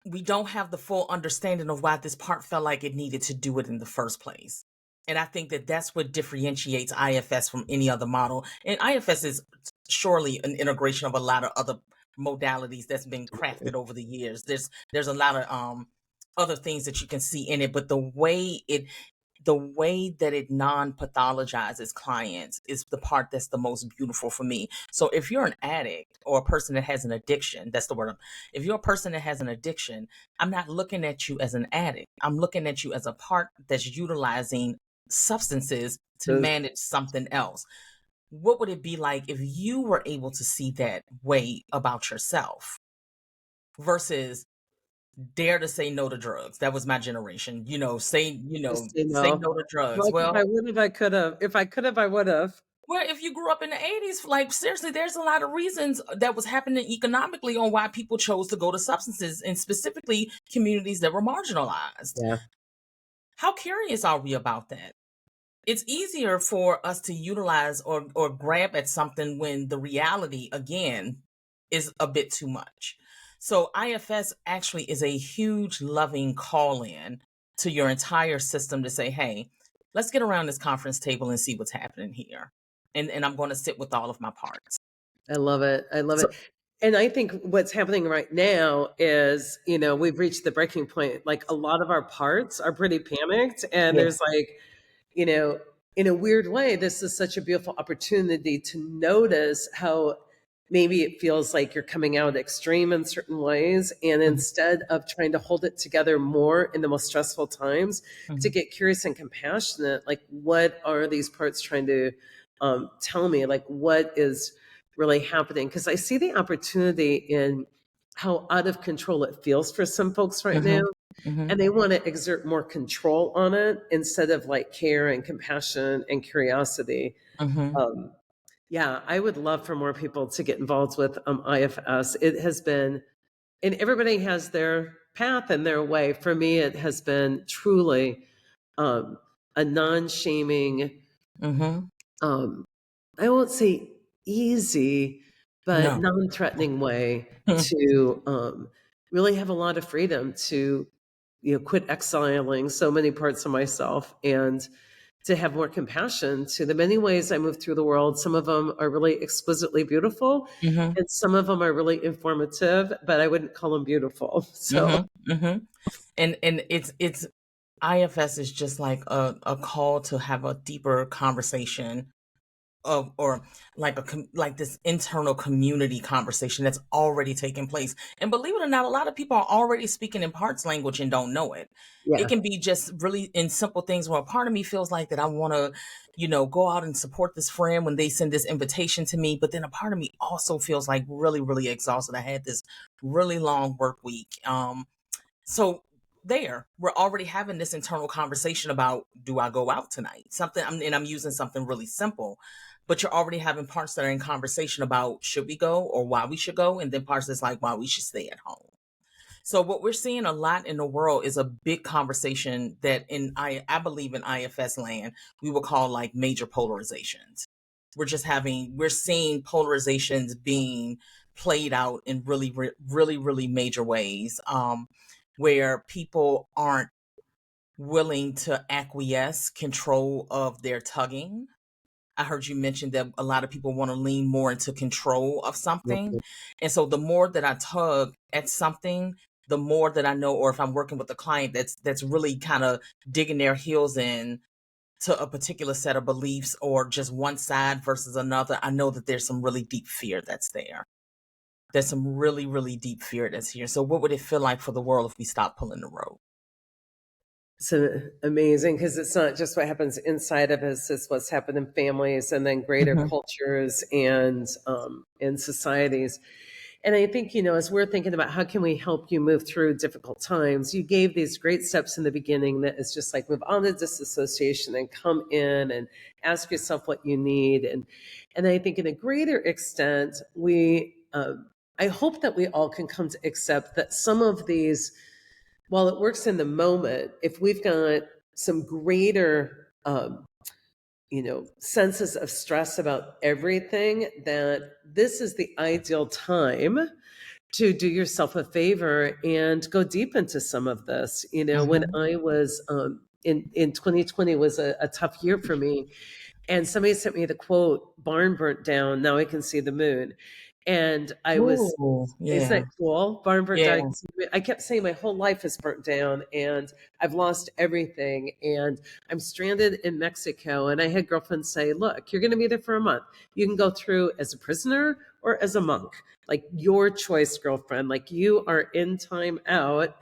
we don't have the full understanding of why this part felt like it needed to do it in the first place. And I think that that's what differentiates IFS from any other model. And IFS is surely an integration of a lot of other modalities that's been crafted over the years. There's a lot of other things that you can see in it, but the way that it non-pathologizes clients is the part that's the most beautiful for me. So if you're an addict or a person that has an addiction, that's the word. If you're a person that has an addiction, I'm not looking at you as an addict. I'm looking at you as a part that's utilizing substances to manage something else. What would it be like if you were able to see that way about yourself versus dare to say no to drugs? That was my generation. Just, Say no to drugs. like if I Well, would have, I could have. If I could have, I would have. if you grew up in the 80s, like seriously, there's a lot of reasons that was happening economically on why people chose to go to substances, and specifically communities that were marginalized. Yeah, How curious are we about that? It's easier for us to utilize or grab at something when the reality, again, is a bit too much. So IFS actually is a huge loving call in to your entire system to say, hey, let's get around this conference table and see what's happening here. And I'm going to sit with all of my parts. I love it. I love So it. And I think what's happening right now is, we've reached the breaking point. Like a lot of our parts are pretty panicked, and yes. there's like, you know, in a weird way, this is such a beautiful opportunity to notice how maybe it feels like you're coming out extreme in certain ways. And Mhm, instead of trying to hold it together more in the most stressful times, to mhm, get curious and compassionate, like, what are these parts trying to tell me? Like, what is really happening? Because I see the opportunity in how out of control it feels for some folks right now, mhm, mhm, and they want to exert more control on it instead of like care and compassion and curiosity. mhm, Um, yeah, I would love for more people to get involved with IFS. It has been, and everybody has their path and their way. For me, it has been truly um, a non-shaming, mhm, um, I won't say easy, but No. non-threatening way to really have a lot of freedom to, quit exiling so many parts of myself and to have more compassion to the many ways I move through the world. Some of them are really exquisitely beautiful, Mhm. and some of them are really informative, but I wouldn't call them beautiful. So, Mhm. Mhm. And it's IFS is just like a call to have a deeper conversation of, or like like this internal community conversation that's already taking place. And believe it or not, a lot of people are already speaking in parts language and don't know it. It yeah. can be just really in simple things where a part of me feels like that I want to, go out and support this friend when they send this invitation to me, but then a part of me also feels like really, really exhausted. I had this really long work week. So there, we're already having this internal conversation about, do I go out tonight? And I'm using something really simple, but you're already having parts that are in conversation about should we go or why we should go, and then parts that's like why we should stay at home. So what we're seeing a lot in the world is a big conversation that I believe in IFS land we would call like major polarizations. We're seeing polarizations being played out in really really really major ways, where people aren't willing to acquiesce control of their tugging. I heard you mention that a lot of people want to lean more into control of something. And so the more that I tug at something, the more that I know, or if I'm working with a client that's really kind of digging their heels in to a particular set of beliefs or just one side versus another, I know that there's some really deep fear that's there. There's some really, really deep fear that's here. So what would it feel like for the world if we stopped pulling the rope? So amazing because it's not just what happens inside of us; it's what's happened in families and then greater Hmm. cultures and in societies. And I think, as we're thinking about how can we help you move through difficult times, you gave these great steps in the beginning that is just like move on to disassociation and come in and ask yourself what you need. And I think in a greater extent, I hope that we all can come to accept that some of these, while it works in the moment, if we've got some greater senses of stress about everything, that this is the ideal time to do yourself a favor and go deep into some of this. When Hmm. I was in 2020 was a tough year for me, and somebody sent me the quote, "Barn burnt down, now I can see the moon." And I was, Ooh, isn't that yeah, cool? Barn burnt down, I yeah. can see the moon. I kept saying my whole life is burnt down and I've lost everything and I'm stranded in Mexico. And I had girlfriends say, "Look, you're going to be there for a month. You can go through as a prisoner or as a monk. Like your choice, girlfriend. Like you are in time out."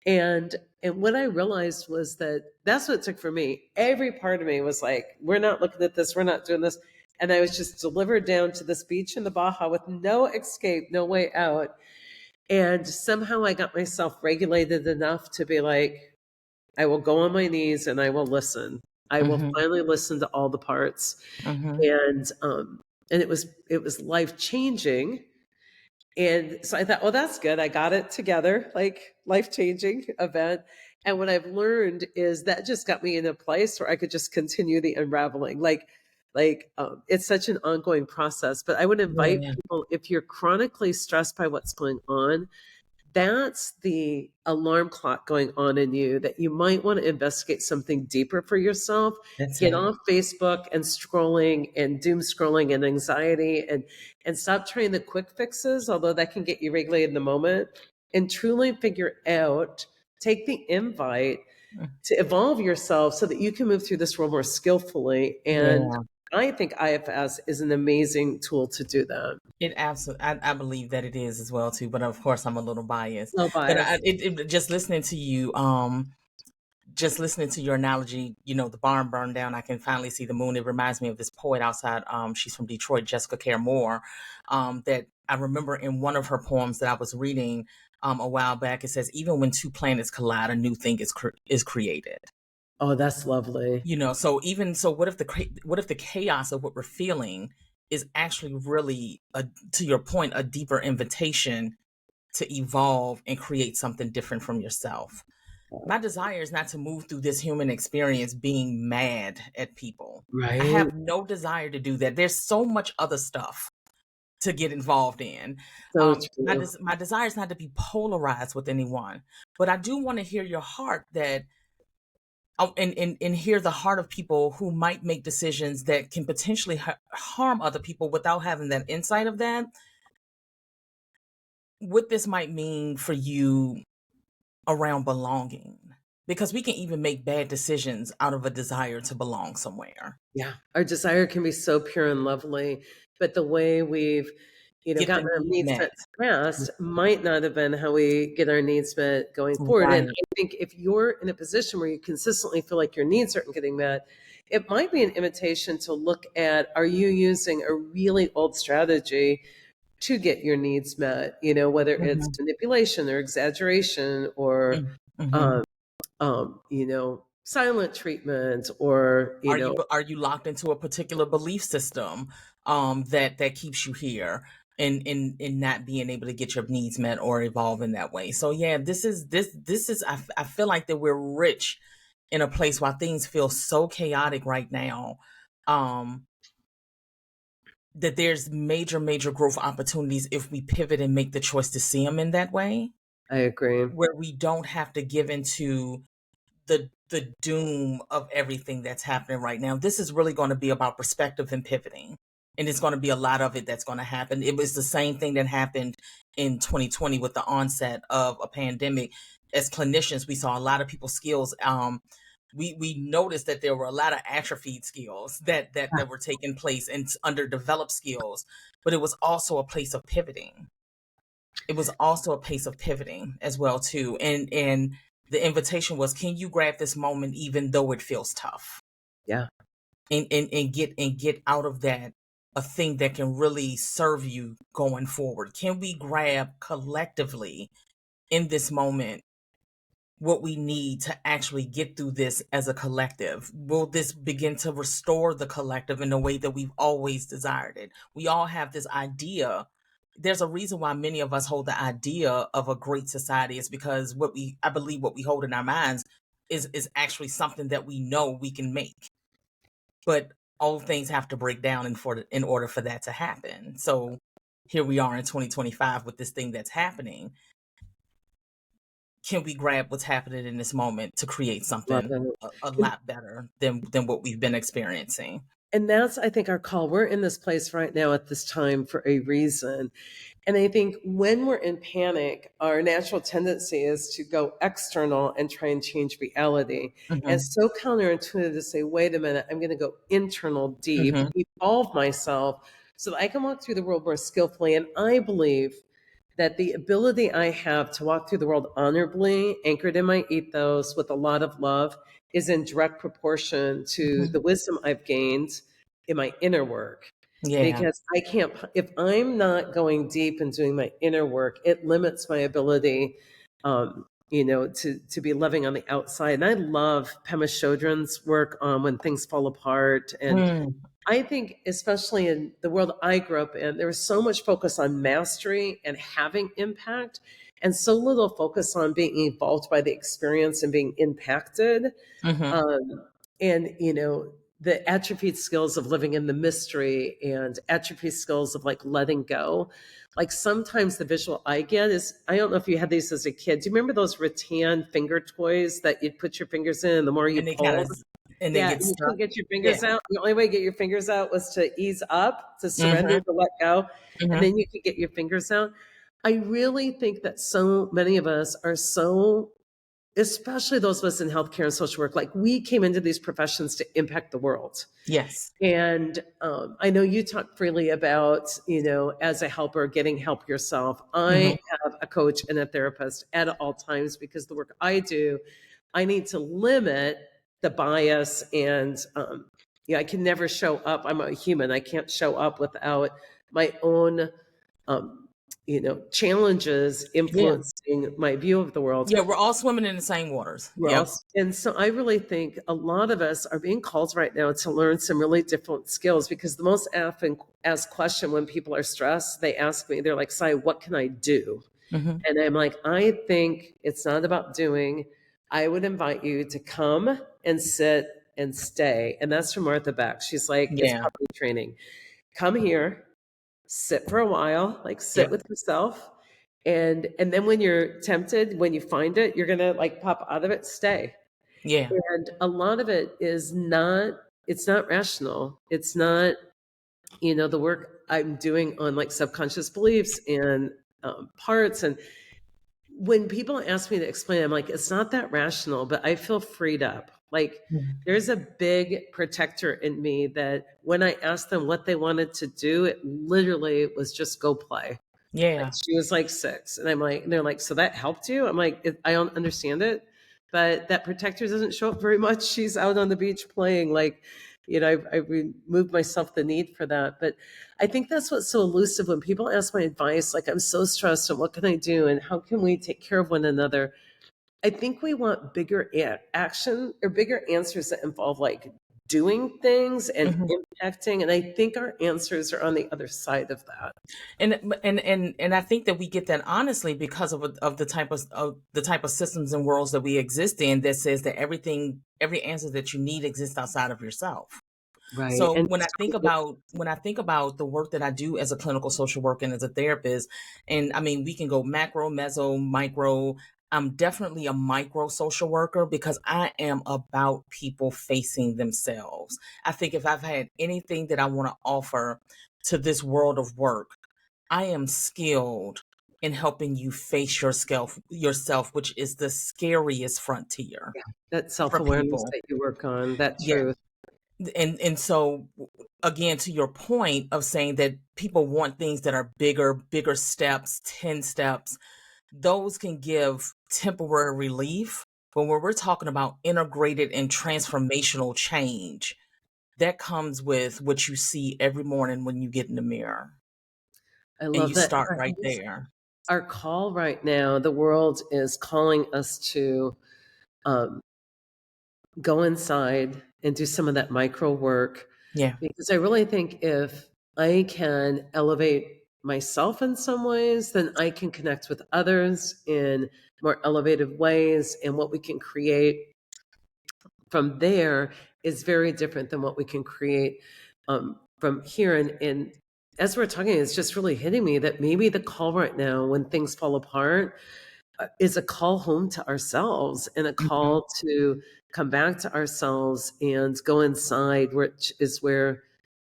And what I realized was that that's what it took for me. Every part of me was like, "We're not looking at this, we're not doing this." And I was just delivered down to this beach in the Baja with no escape, no way out. And somehow I got myself regulated enough to be like, I will go on my knees and I will listen. I will Hmm. finally listen to all the parts. Hmm. And it was life changing. And so I thought, oh, that's good. I got it together, like life-changing event. And what I've learned is that just got me in a place where I could just continue the unraveling. It's such an ongoing process. But I would invite Yeah, people, if you're chronically stressed by what's going on, that's the alarm clock going on in you that you might want to investigate something deeper for yourself. that's Get it. off Facebook and scrolling and doom scrolling and anxiety and stop trying the quick fixes, although that can get you regulated in the moment, and truly figure out, take the invite to evolve yourself so that you can move through this world more skillfully. And Yeah, I think IFS is an amazing tool to do that. it absolutely. I believe that it is as well too. But of course, I'm a little biased. No But bias. just listening to you, just listening to your analogy, the barn burned down. I can finally see the moon. It reminds me of this poet outside. She's from Detroit, Jessica Care Moore. That I remember in one of her poems that I was reading a while back. It says, "Even when two planets collide, a new thing is created." Oh, that's lovely. So even so, what if the chaos of what we're feeling is actually really, to your point, a deeper invitation to evolve and create something different from yourself. My desire is not to move through this human experience being mad at people. I Right. have no desire to do that. There's so much other stuff to get involved in. So My true. my desire is not to be polarized with anyone, but I do want to hear your heart that and hear the heart of people who might make decisions that can potentially harm other people without having that insight of that. What this might mean for you around belonging, because we can even make bad decisions out of a desire to belong somewhere. Yeah, our desire can be so pure and lovely, but the way we've, Get the gotten our need needs met. met in the past might not have been how we get our needs met going forward, and Right. I think if you're in a position where you consistently feel like your needs aren't getting met, it might be an invitation to look at, are you using a really old strategy to get your needs met? Whether it's Mhm. manipulation or exaggeration or, Mm. Mhm. um, silent treatment or, Are you locked into a particular belief system that keeps you here and not being able to get your needs met or evolve in that way? So yeah, this is I feel like that we're rich in a place while things feel so chaotic right now. Um that there's major growth opportunities if we pivot and make the choice to see them in that way, I agree. where we don't have to give into the doom of everything that's happening right now. This is really going to be about perspective and pivoting. And it's going to be a lot of it that's going to happen. It was the same thing that happened in 2020 with the onset of a pandemic. As clinicians, we saw a lot of people's skills. We noticed that there were a lot of atrophied skills that were taking place and underdeveloped skills, but it was also a place of pivoting. It was also a place of pivoting as well too. And the invitation was, can you grab this moment even though it feels tough? Yeah. And get out of that a thing that can really serve you going forward. Can we grab collectively in this moment what we need to actually get through this as a collective? Will this begin to restore the collective in the way that we've always desired it? We all have this idea. There's a reason why many of us hold the idea of a great society is because I believe what we hold in our minds is actually something that we know we can make. But all things have to break down in order for that to happen. So here we are in 2025 with this thing that's happening. Can we grab what's happening in this moment to create Love something it. a And lot better than what we've been experiencing? and that's, I think, our call. We're in this place right now at this time for a reason. And I think when we're in panic, our natural tendency is to go external and try and change reality. And Hmm. it's so counterintuitive to say, wait a minute, I'm going to go internal deep, Hmm. evolve myself so that I can walk through the world more skillfully. And I believe that the ability I have to walk through the world honorably, anchored in my ethos with a lot of love, is in direct proportion to Hmm. the wisdom I've gained in my inner work. Yeah. Because I can't, if I'm not going deep and doing my inner work, it limits my ability, to be loving on the outside. And I love Pema Chodron's work on when things fall apart. And Mm. I think, especially in the world I grew up in, there was so much focus on mastery and having impact, and so little focus on being evolved by the experience and being impacted. Hmm. Um, and, the atrophied skills of living in the mystery and atrophied skills of like letting go. Like sometimes the visual I get is, I don't know if you had these as a kid. Do you remember those rattan finger toys that you'd put your fingers in and the more you And they kind pulled? of and they Yeah, get and you stuck. couldn't get your Yeah. fingers out. The only way to get your fingers out was to ease up, to surrender, Hmm. to let go, and Hmm. then you could get your fingers out. I really think that so many of us are so, especially those of us in healthcare and social work, like we came into these professions to impact the world. Yes. And I know you talk freely about, as a helper, getting help yourself. Hmm. I have a coach and a therapist at all times because the work I do, I need to limit the bias. And I can never show up. I'm a human. I can't show up without my own, um, challenges Yeah. influencing my view of the world. Yeah. We're all swimming in the same waters. We're Yep. also, and so I really think a lot of us are being called right now to learn some really different skills, because the most often asked question when people are stressed, they ask me, they're like, Sai, what can I do? Hmm. And I'm like, I think it's not about doing. I would invite you to come and sit and stay. And that's from Martha Beck. She's like, it's Yeah. puppy training. Come here, sit for a while, like sit Yep. with yourself. And then when you're tempted, when you find it, you're gonna like pop out of it, stay. Yeah. And a lot of it is not, it's not rational. It's not, the work I'm doing on like subconscious beliefs and parts. And when people ask me to explain, I'm like, it's not that rational, but I feel freed up. Like Mhm. there's a big protector in me that when I asked them what they wanted to do, it literally was just go play. Like Yeah. she was like 6, and I'm like, and they're like, so that helped you? I'm like, I don't understand it, but that protector doesn't show up very much. She's out on the beach playing. Like, I've removed myself the need for that. But I think that's what's so elusive when people ask my advice. Like, I'm so stressed, and what can I do, and how can we take care of one another? I think we want bigger action or bigger answers that involve like doing things and Mhm. impacting. And I think our answers are on the other side of that. And I think that we get that honestly because of the type of systems and worlds that we exist in that says that every answer that you need exists outside of yourself. Right. So And when I think about the work that I do as a clinical social worker and as a therapist, and I mean we can go macro, meso, micro. I'm definitely a micro social worker because I am about people facing themselves. I think if I've had anything that I want to offer to this world of work, I am skilled in helping you face yourself, which is the scariest frontier that for self-awareness people. that you work on, that Yeah. truth. And so again, to your point of saying that people want things that are bigger steps, 10 steps, those can give temporary relief. But when we're talking about integrated and transformational change, that comes with what you see every morning when you get in the mirror I and you love that. start right there. Our call right now, the world is calling us to um, go inside and do some of that micro work, Yeah. because I really think if I can elevate myself in some ways, then I can connect with others in more elevated ways. And what we can create from there is very different than what we can create from here. And as we're talking, it's just really hitting me that maybe the call right now, when things fall apart, is a call home to ourselves and a Mhm. call to come back to ourselves and go inside, which is where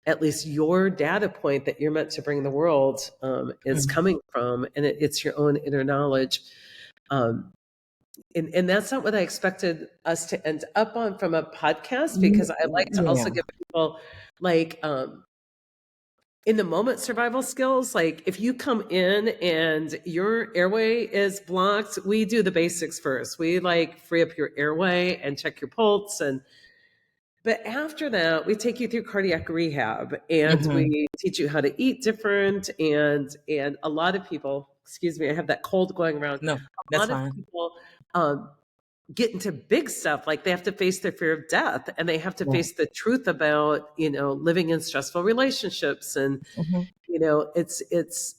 at least your data point that you're meant to bring the world is Mhm. coming from, and it's your own inner knowledge. Um, and that's not what I expected us to end up on from a podcast, because I like to also Yeah. give people like in the moment survival skills. Like if you come in and your airway is blocked, we do the basics first. We like free up your airway and check your pulse, and but after that we take you through cardiac rehab and Mhm. we teach you how to eat different. And a lot of people, excuse me, I have that cold going around. No, A that's lot of fine. people um, get into big stuff, like they have to face their fear of death, and they have to Yeah. face the truth about living in stressful relationships. And Mhm. it's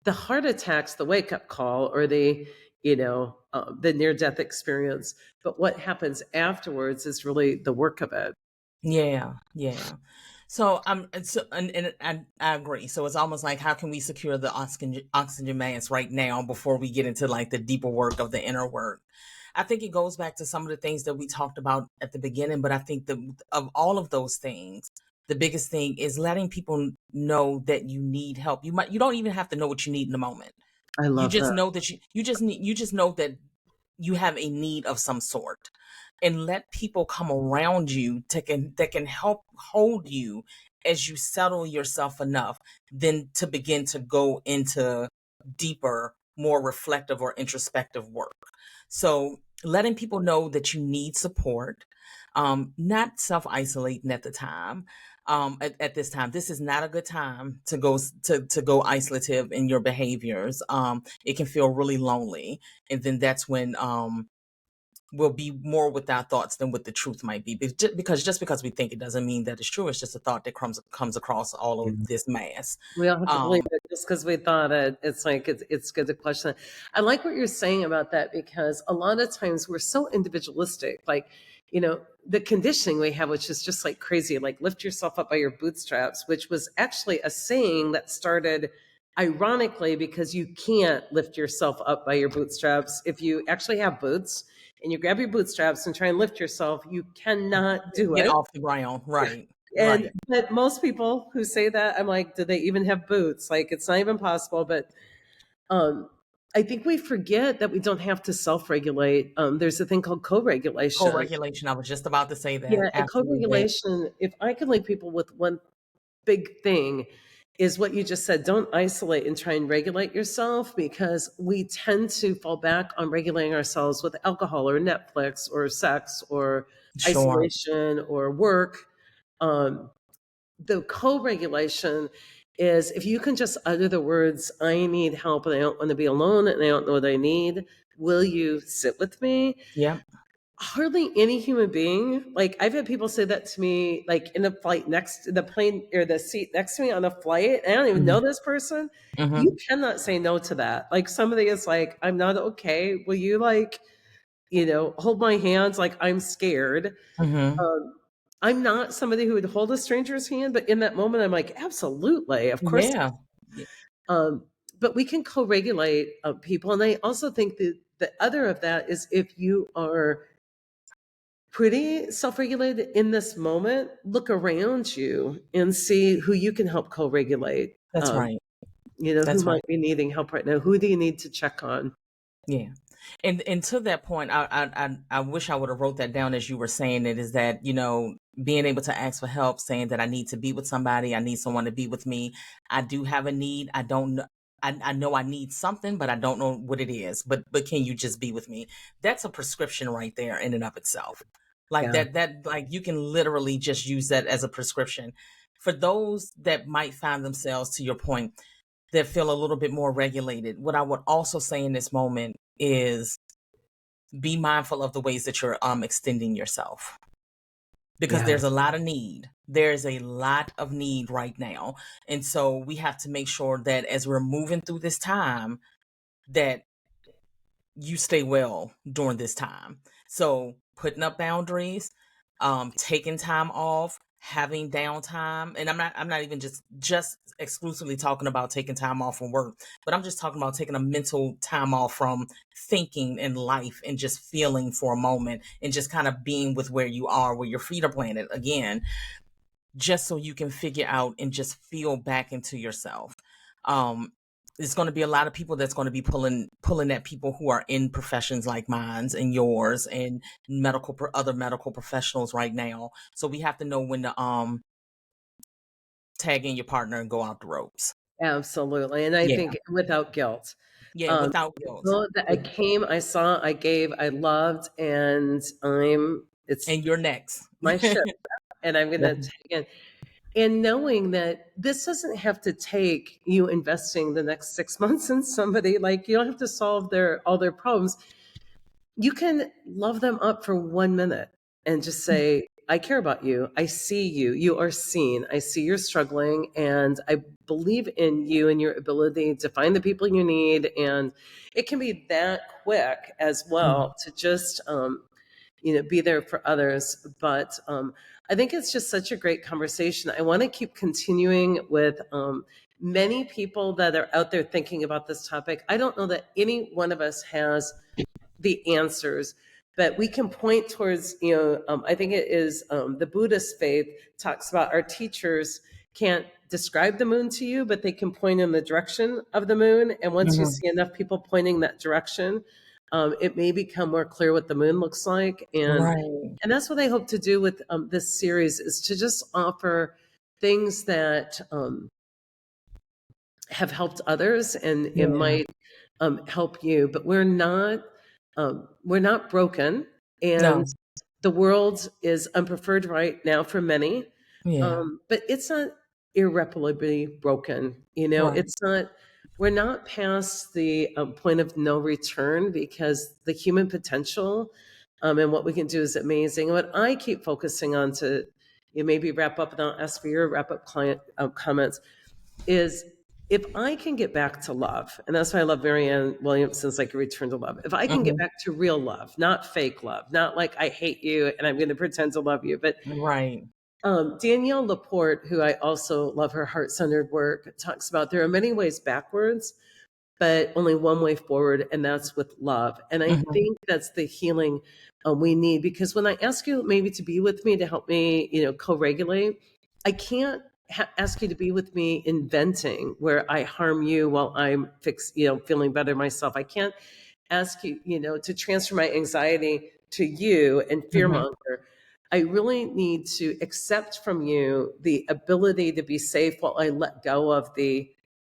the heart attacks, the wake up call, or the near death experience. But what happens afterwards is really the work of it. Yeah, yeah. So I agree. So it's almost like how can we secure the oxygen mask right now before we get into like the deeper work of the inner work? I think it goes back to some of the things that we talked about at the beginning, but I think of all of those things, the biggest thing is letting people know that you need help. You don't even have to know what you need in the moment. I You love just that. know that you just know that you have a need of some sort, and let people come around you that can help hold you as you settle yourself enough then to begin to go into deeper, more reflective or introspective work. So letting people know that you need support, not self-isolating at the time. At this time, this is not a good time to go isolative in your behaviors. It can feel really lonely, and then that's when we'll be more with our thoughts than what the truth might be. Because just because we think it doesn't mean that it's true. It's just a thought that comes across all of this mass. We all have to believe Um, it just because we thought it. It's like it's good to question it. I like what you're saying about that, because a lot of times we're so individualistic. Like, the conditioning we have, which is just like crazy, like lift yourself up by your bootstraps, which was actually a saying that started ironically because you can't lift yourself up by your bootstraps. If you actually have boots and you grab your bootstraps and try and lift yourself, you cannot do Get it. off the ground. Right. And Right. but most people who say that, I'm like, do they even have boots? Like, it's not even possible. But um, I think we forget that we don't have to self-regulate. There's a thing called co-regulation. Co-regulation. I was just about to say that. Yeah, and Absolutely. co-regulation, if I can leave people with one big thing, is what you just said. Don't isolate and try and regulate yourself, because we tend to fall back on regulating ourselves with alcohol or Netflix or sex or Sure. isolation or work. Um, the co-regulation is if you can just utter the words, I need help and I don't want to be alone and I don't know what I need. Will you sit with me? Yeah. Hardly any human being, like I've had people say that to me, like in the flight next the plane or the seat next to me on a flight. And I don't even Hmm. know this person. You Hmm. cannot say no to that. Like somebody is like, I'm not okay. Will you like, hold my hands? Like I'm scared. Hmm. Um, I'm not somebody who would hold a stranger's hand, but in that moment, I'm like, absolutely, of course. Yeah. Y- Um, but we can co-regulate people, and I also think that the other of that is if you are pretty self-regulated in this moment, look around you and see who you can help co-regulate. That's Um, right. who That's right. might be needing help right now? Who do you need to check on? Yeah. And to that point, I wish I would have wrote that down as you were saying it, is that, being able to ask for help, saying that I need to be with somebody, I need someone to be with me. I do have a need. I don't know. I know I need something, but I don't know what it is. But can you just be with me? That's a prescription right there in and of itself. Like Yeah, that like you can literally just use that as a prescription. For those that might find themselves, to your point, that feel a little bit more regulated. What I would also say in this moment is be mindful of the ways that you're extending yourself, because yeah, there's a lot of need. There's a lot of need right now. And so we have to make sure that as we're moving through this time, that you stay well during this time. So putting up boundaries, taking time off, having downtime. And I'm not even just exclusively talking about taking time off from work, but I'm just talking about taking a mental time off from thinking in life and just feeling for a moment and just kind of being with where you are, where your feet are planted again, just so you can figure out and just feel back into yourself. Um, there's going to be a lot of people that's going to be pulling at people who are in professions like mine's and yours and other medical professionals right now. So we have to know when to tag in your partner and go out the ropes. absolutely. And I Yeah, think without guilt. yeah, Um, without guilt. so that I came, I saw, I gave, I loved, and it's And you're next. my ship, and I'm going to Yeah. take it. And knowing that this doesn't have to take you investing the next 6 months in somebody, like you don't have to solve all their problems. You can love them up for 1 minute and just say, I care about you. I see you. You are seen. I see you're struggling. And I believe in you and your ability to find the people you need. And it can be that quick as well to just, be there for others. But I think it's just such a great conversation. I want to keep continuing with many people that are out there thinking about this topic. I don't know that any one of us has the answers, but we can point towards, I think it is the Buddhist faith talks about our teachers can't describe the moon to you, but they can point in the direction of the moon. And once you Mhm. see enough people pointing that direction, it may become more clear what the moon looks like. Right. And that's what I hope to do with this series, is to just offer things that have helped others, and it Yeah. might help you. But we're not broken, No. and the world is unpreferred right now for many. Yeah. But it's not irreparably broken. Right. It's not. We're not past the point of no return, because the human potential and what we can do is amazing. And what I keep focusing on, to maybe wrap up, and I'll ask for your wrap up client comments, is if I can get back to love, and that's why I love Marianne Williamson's like a return to love. If I can get Hmm. back to real love, not fake love, not like I hate you and I'm going to pretend to love you, but Right. Danielle Laporte, who I also love her heart-centered work, talks about there are many ways backwards, but only one way forward, and that's with love. And I Hmm. think that's the healing we need, because when I ask you maybe to be with me to help me, co-regulate, I can't ask you to be with me inventing where I harm you while I'm feeling better myself. I can't ask you, to transfer my anxiety to you and fear Hmm. monger. I really need to accept from you the ability to be safe while I let go of the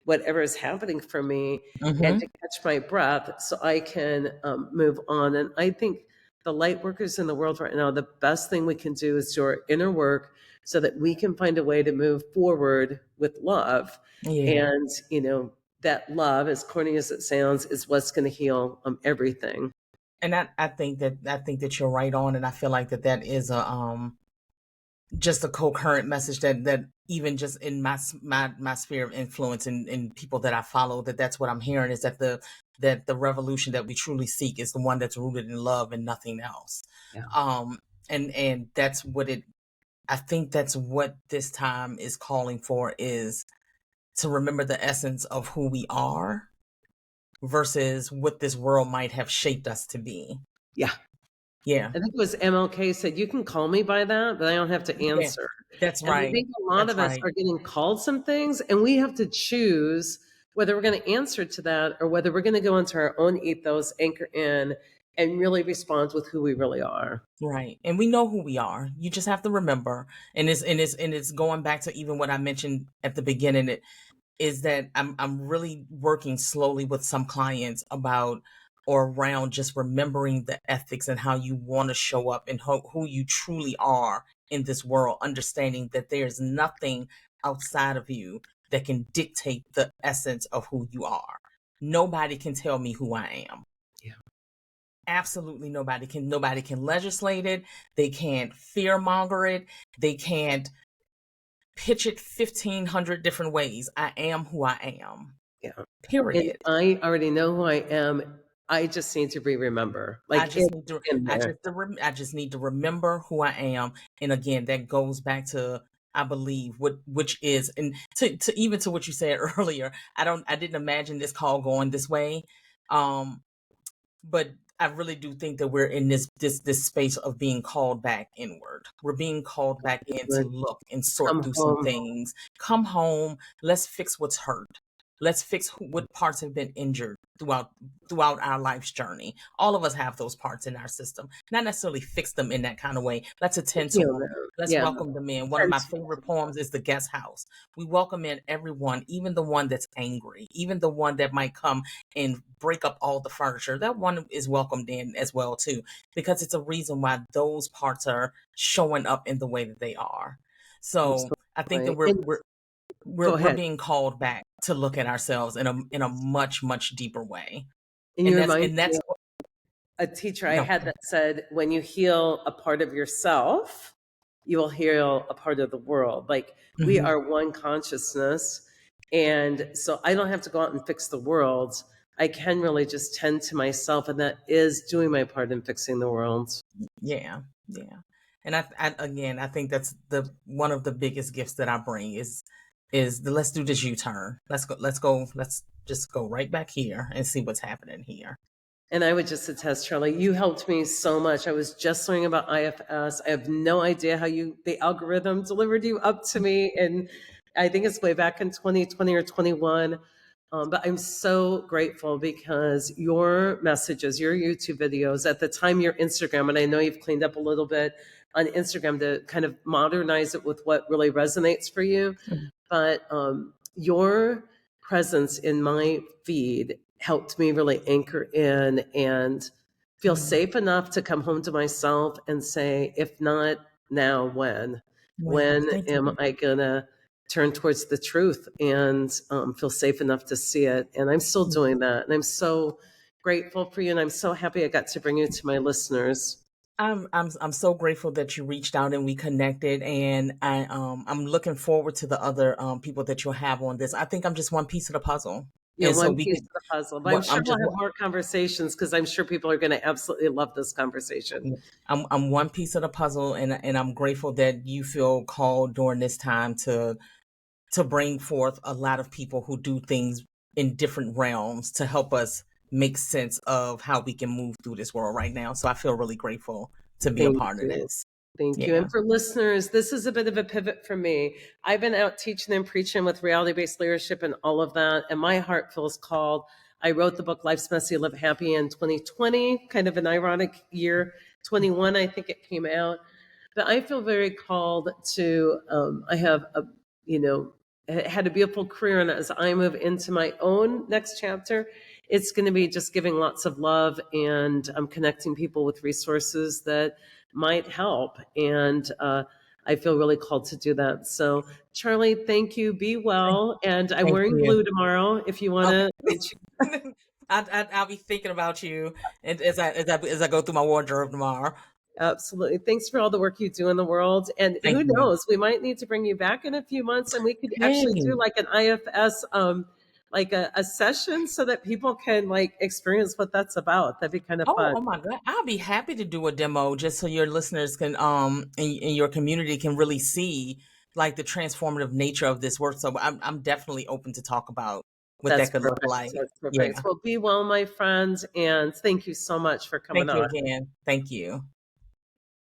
whatever is happening for me, and Hmm. to catch my breath so I can move on. And I think the light workers in the world right now, the best thing we can do is do our inner work so that we can find a way to move forward with love. Yeah. And, that love, as corny as it sounds, is what's going to heal everything. And I think that you're right on, and I feel like that is a just a co-current message that even just in my sphere of influence and people that I follow, that's what I'm hearing, is that the revolution that we truly seek is the one that's rooted in love and nothing else. Yeah. um and that's what it I think that's what this time is calling for, is to remember the essence of who we are versus what this world might have shaped us to be. Yeah. Yeah. I think it was MLK said, "You can call me by that, but I don't have to Yeah. answer." That's And I right. think a lot That's of us right. are getting called some things, and we have to choose whether we're going to answer to that or whether we're going to go into our own ethos, anchor in, and really respond with who we really are. Right. And we know who we are. You just have to remember. And it's going back to even what I mentioned at the beginning, it is that I'm really working slowly with some clients about or around just remembering the ethics and how you want to show up and who you truly are in this world, understanding that there's nothing outside of you that can dictate the essence of who you are. Nobody can tell me who I am. Yeah. Absolutely nobody can legislate it. They can't fearmonger it. They can't pitch it 1,500 different ways. I am who I am. Yeah. And Period. I already know who I am. I just need to remember. I Like just it's need to in there. I just need to remember who I am. And again, that goes back to, I believe, which is, and to even to what you said earlier, I didn't imagine this call going this way. Um but I really do think that we're in this space of being called back inward. We're being called back in to Would look and sort come through some home. things. Come home. Let's fix what's hurt. Let's fix what parts have been injured throughout our life's journey. All of us have those parts in our system. Not necessarily fix them in that kind of way. Let's attend to Heal them. them. Let's Yeah. welcome them in. One of my favorite poems is The Guest House. We welcome in everyone, even the one that's angry, even the one that might come and break up all the furniture. That one is welcomed in as well too, because it's a reason why those parts are showing up in the way that they are. So I think that Absolutely. And go we're ahead. being called back to look at ourselves in a much deeper way. And you And remind me that's of a teacher I no. had that said, when you heal a part of yourself, you will heal a part of the world. Like we Mhm. are one consciousness. And so I don't have to go out and fix the world. I can really just tend to myself. And that is doing my part in fixing the world. Yeah. Yeah. And again, I think that's the one of the biggest gifts that I bring is the let's do this U-turn. Let's just go right back here and see what's happening here. And I would just attest, Charlie, you helped me so much. I was just learning about IFS. I have no idea how the algorithm delivered you up to me. And I think it's way back in 2020 or 21. But I'm so grateful because your messages, your YouTube videos, at the time your Instagram, and I know you've cleaned up a little bit on Instagram to kind of modernize it with what really resonates for you. Mhm. But your presence in my feed helped me really anchor in and feel Yeah. safe enough to come home to myself and say, if not now, when? Well, When thank am you. I going to turn towards the truth and feel safe enough to see it? And I'm still doing that. And I'm so grateful for you. And I'm so happy I got to bring you to my listeners. I'm so grateful that you reached out and we connected, and I'm looking forward to the other people that you'll have on this. I think I'm just one piece of the puzzle, You know, and so one we piece can. of the puzzle, but I'm What sure I'm we'll just have more conversations because I'm sure people are going to absolutely love this conversation. I'm one piece of the puzzle, and I'm grateful that you feel called during this time to bring forth a lot of people who do things in different realms to help us make sense of how we can move through this world right now. So I feel really grateful to be a Thank part of you. this. Thank you. Yeah. And for listeners, this is a bit of a pivot for me. I've been out teaching and preaching with reality based leadership and all of that, and my heart feels called. I wrote the book Life's Messy, Live Happy in 2020, kind of an ironic year. 21, I think it came out. But I feel very called to, I have a, you know, had a beautiful career. And as I move into my own next chapter, it's going to be just giving lots of love and connecting people with resources that might help. And I feel really called to do that. So, Charlie, thank you. Be Thank, well. And I'm thank wearing you. blue tomorrow if you want to. Okay. I'll be thinking about you, and as I go through my wardrobe tomorrow. Absolutely. Thanks for all the work you do in the world. And Thank who you. knows, we might need to bring you back in a few months and we could actually do Hey. like an IFS, like a session so that people can like experience what that's about. That'd be kind of Oh, fun. oh my God. I'll be happy to do a demo just so your listeners can and your community can really see like the transformative nature of this work. So I'm definitely open to talk about what That's that could look perfect. like. That's perfect. Yeah. Well, be well, my friends. And thank you so much for coming Thank you on. again. Thank you.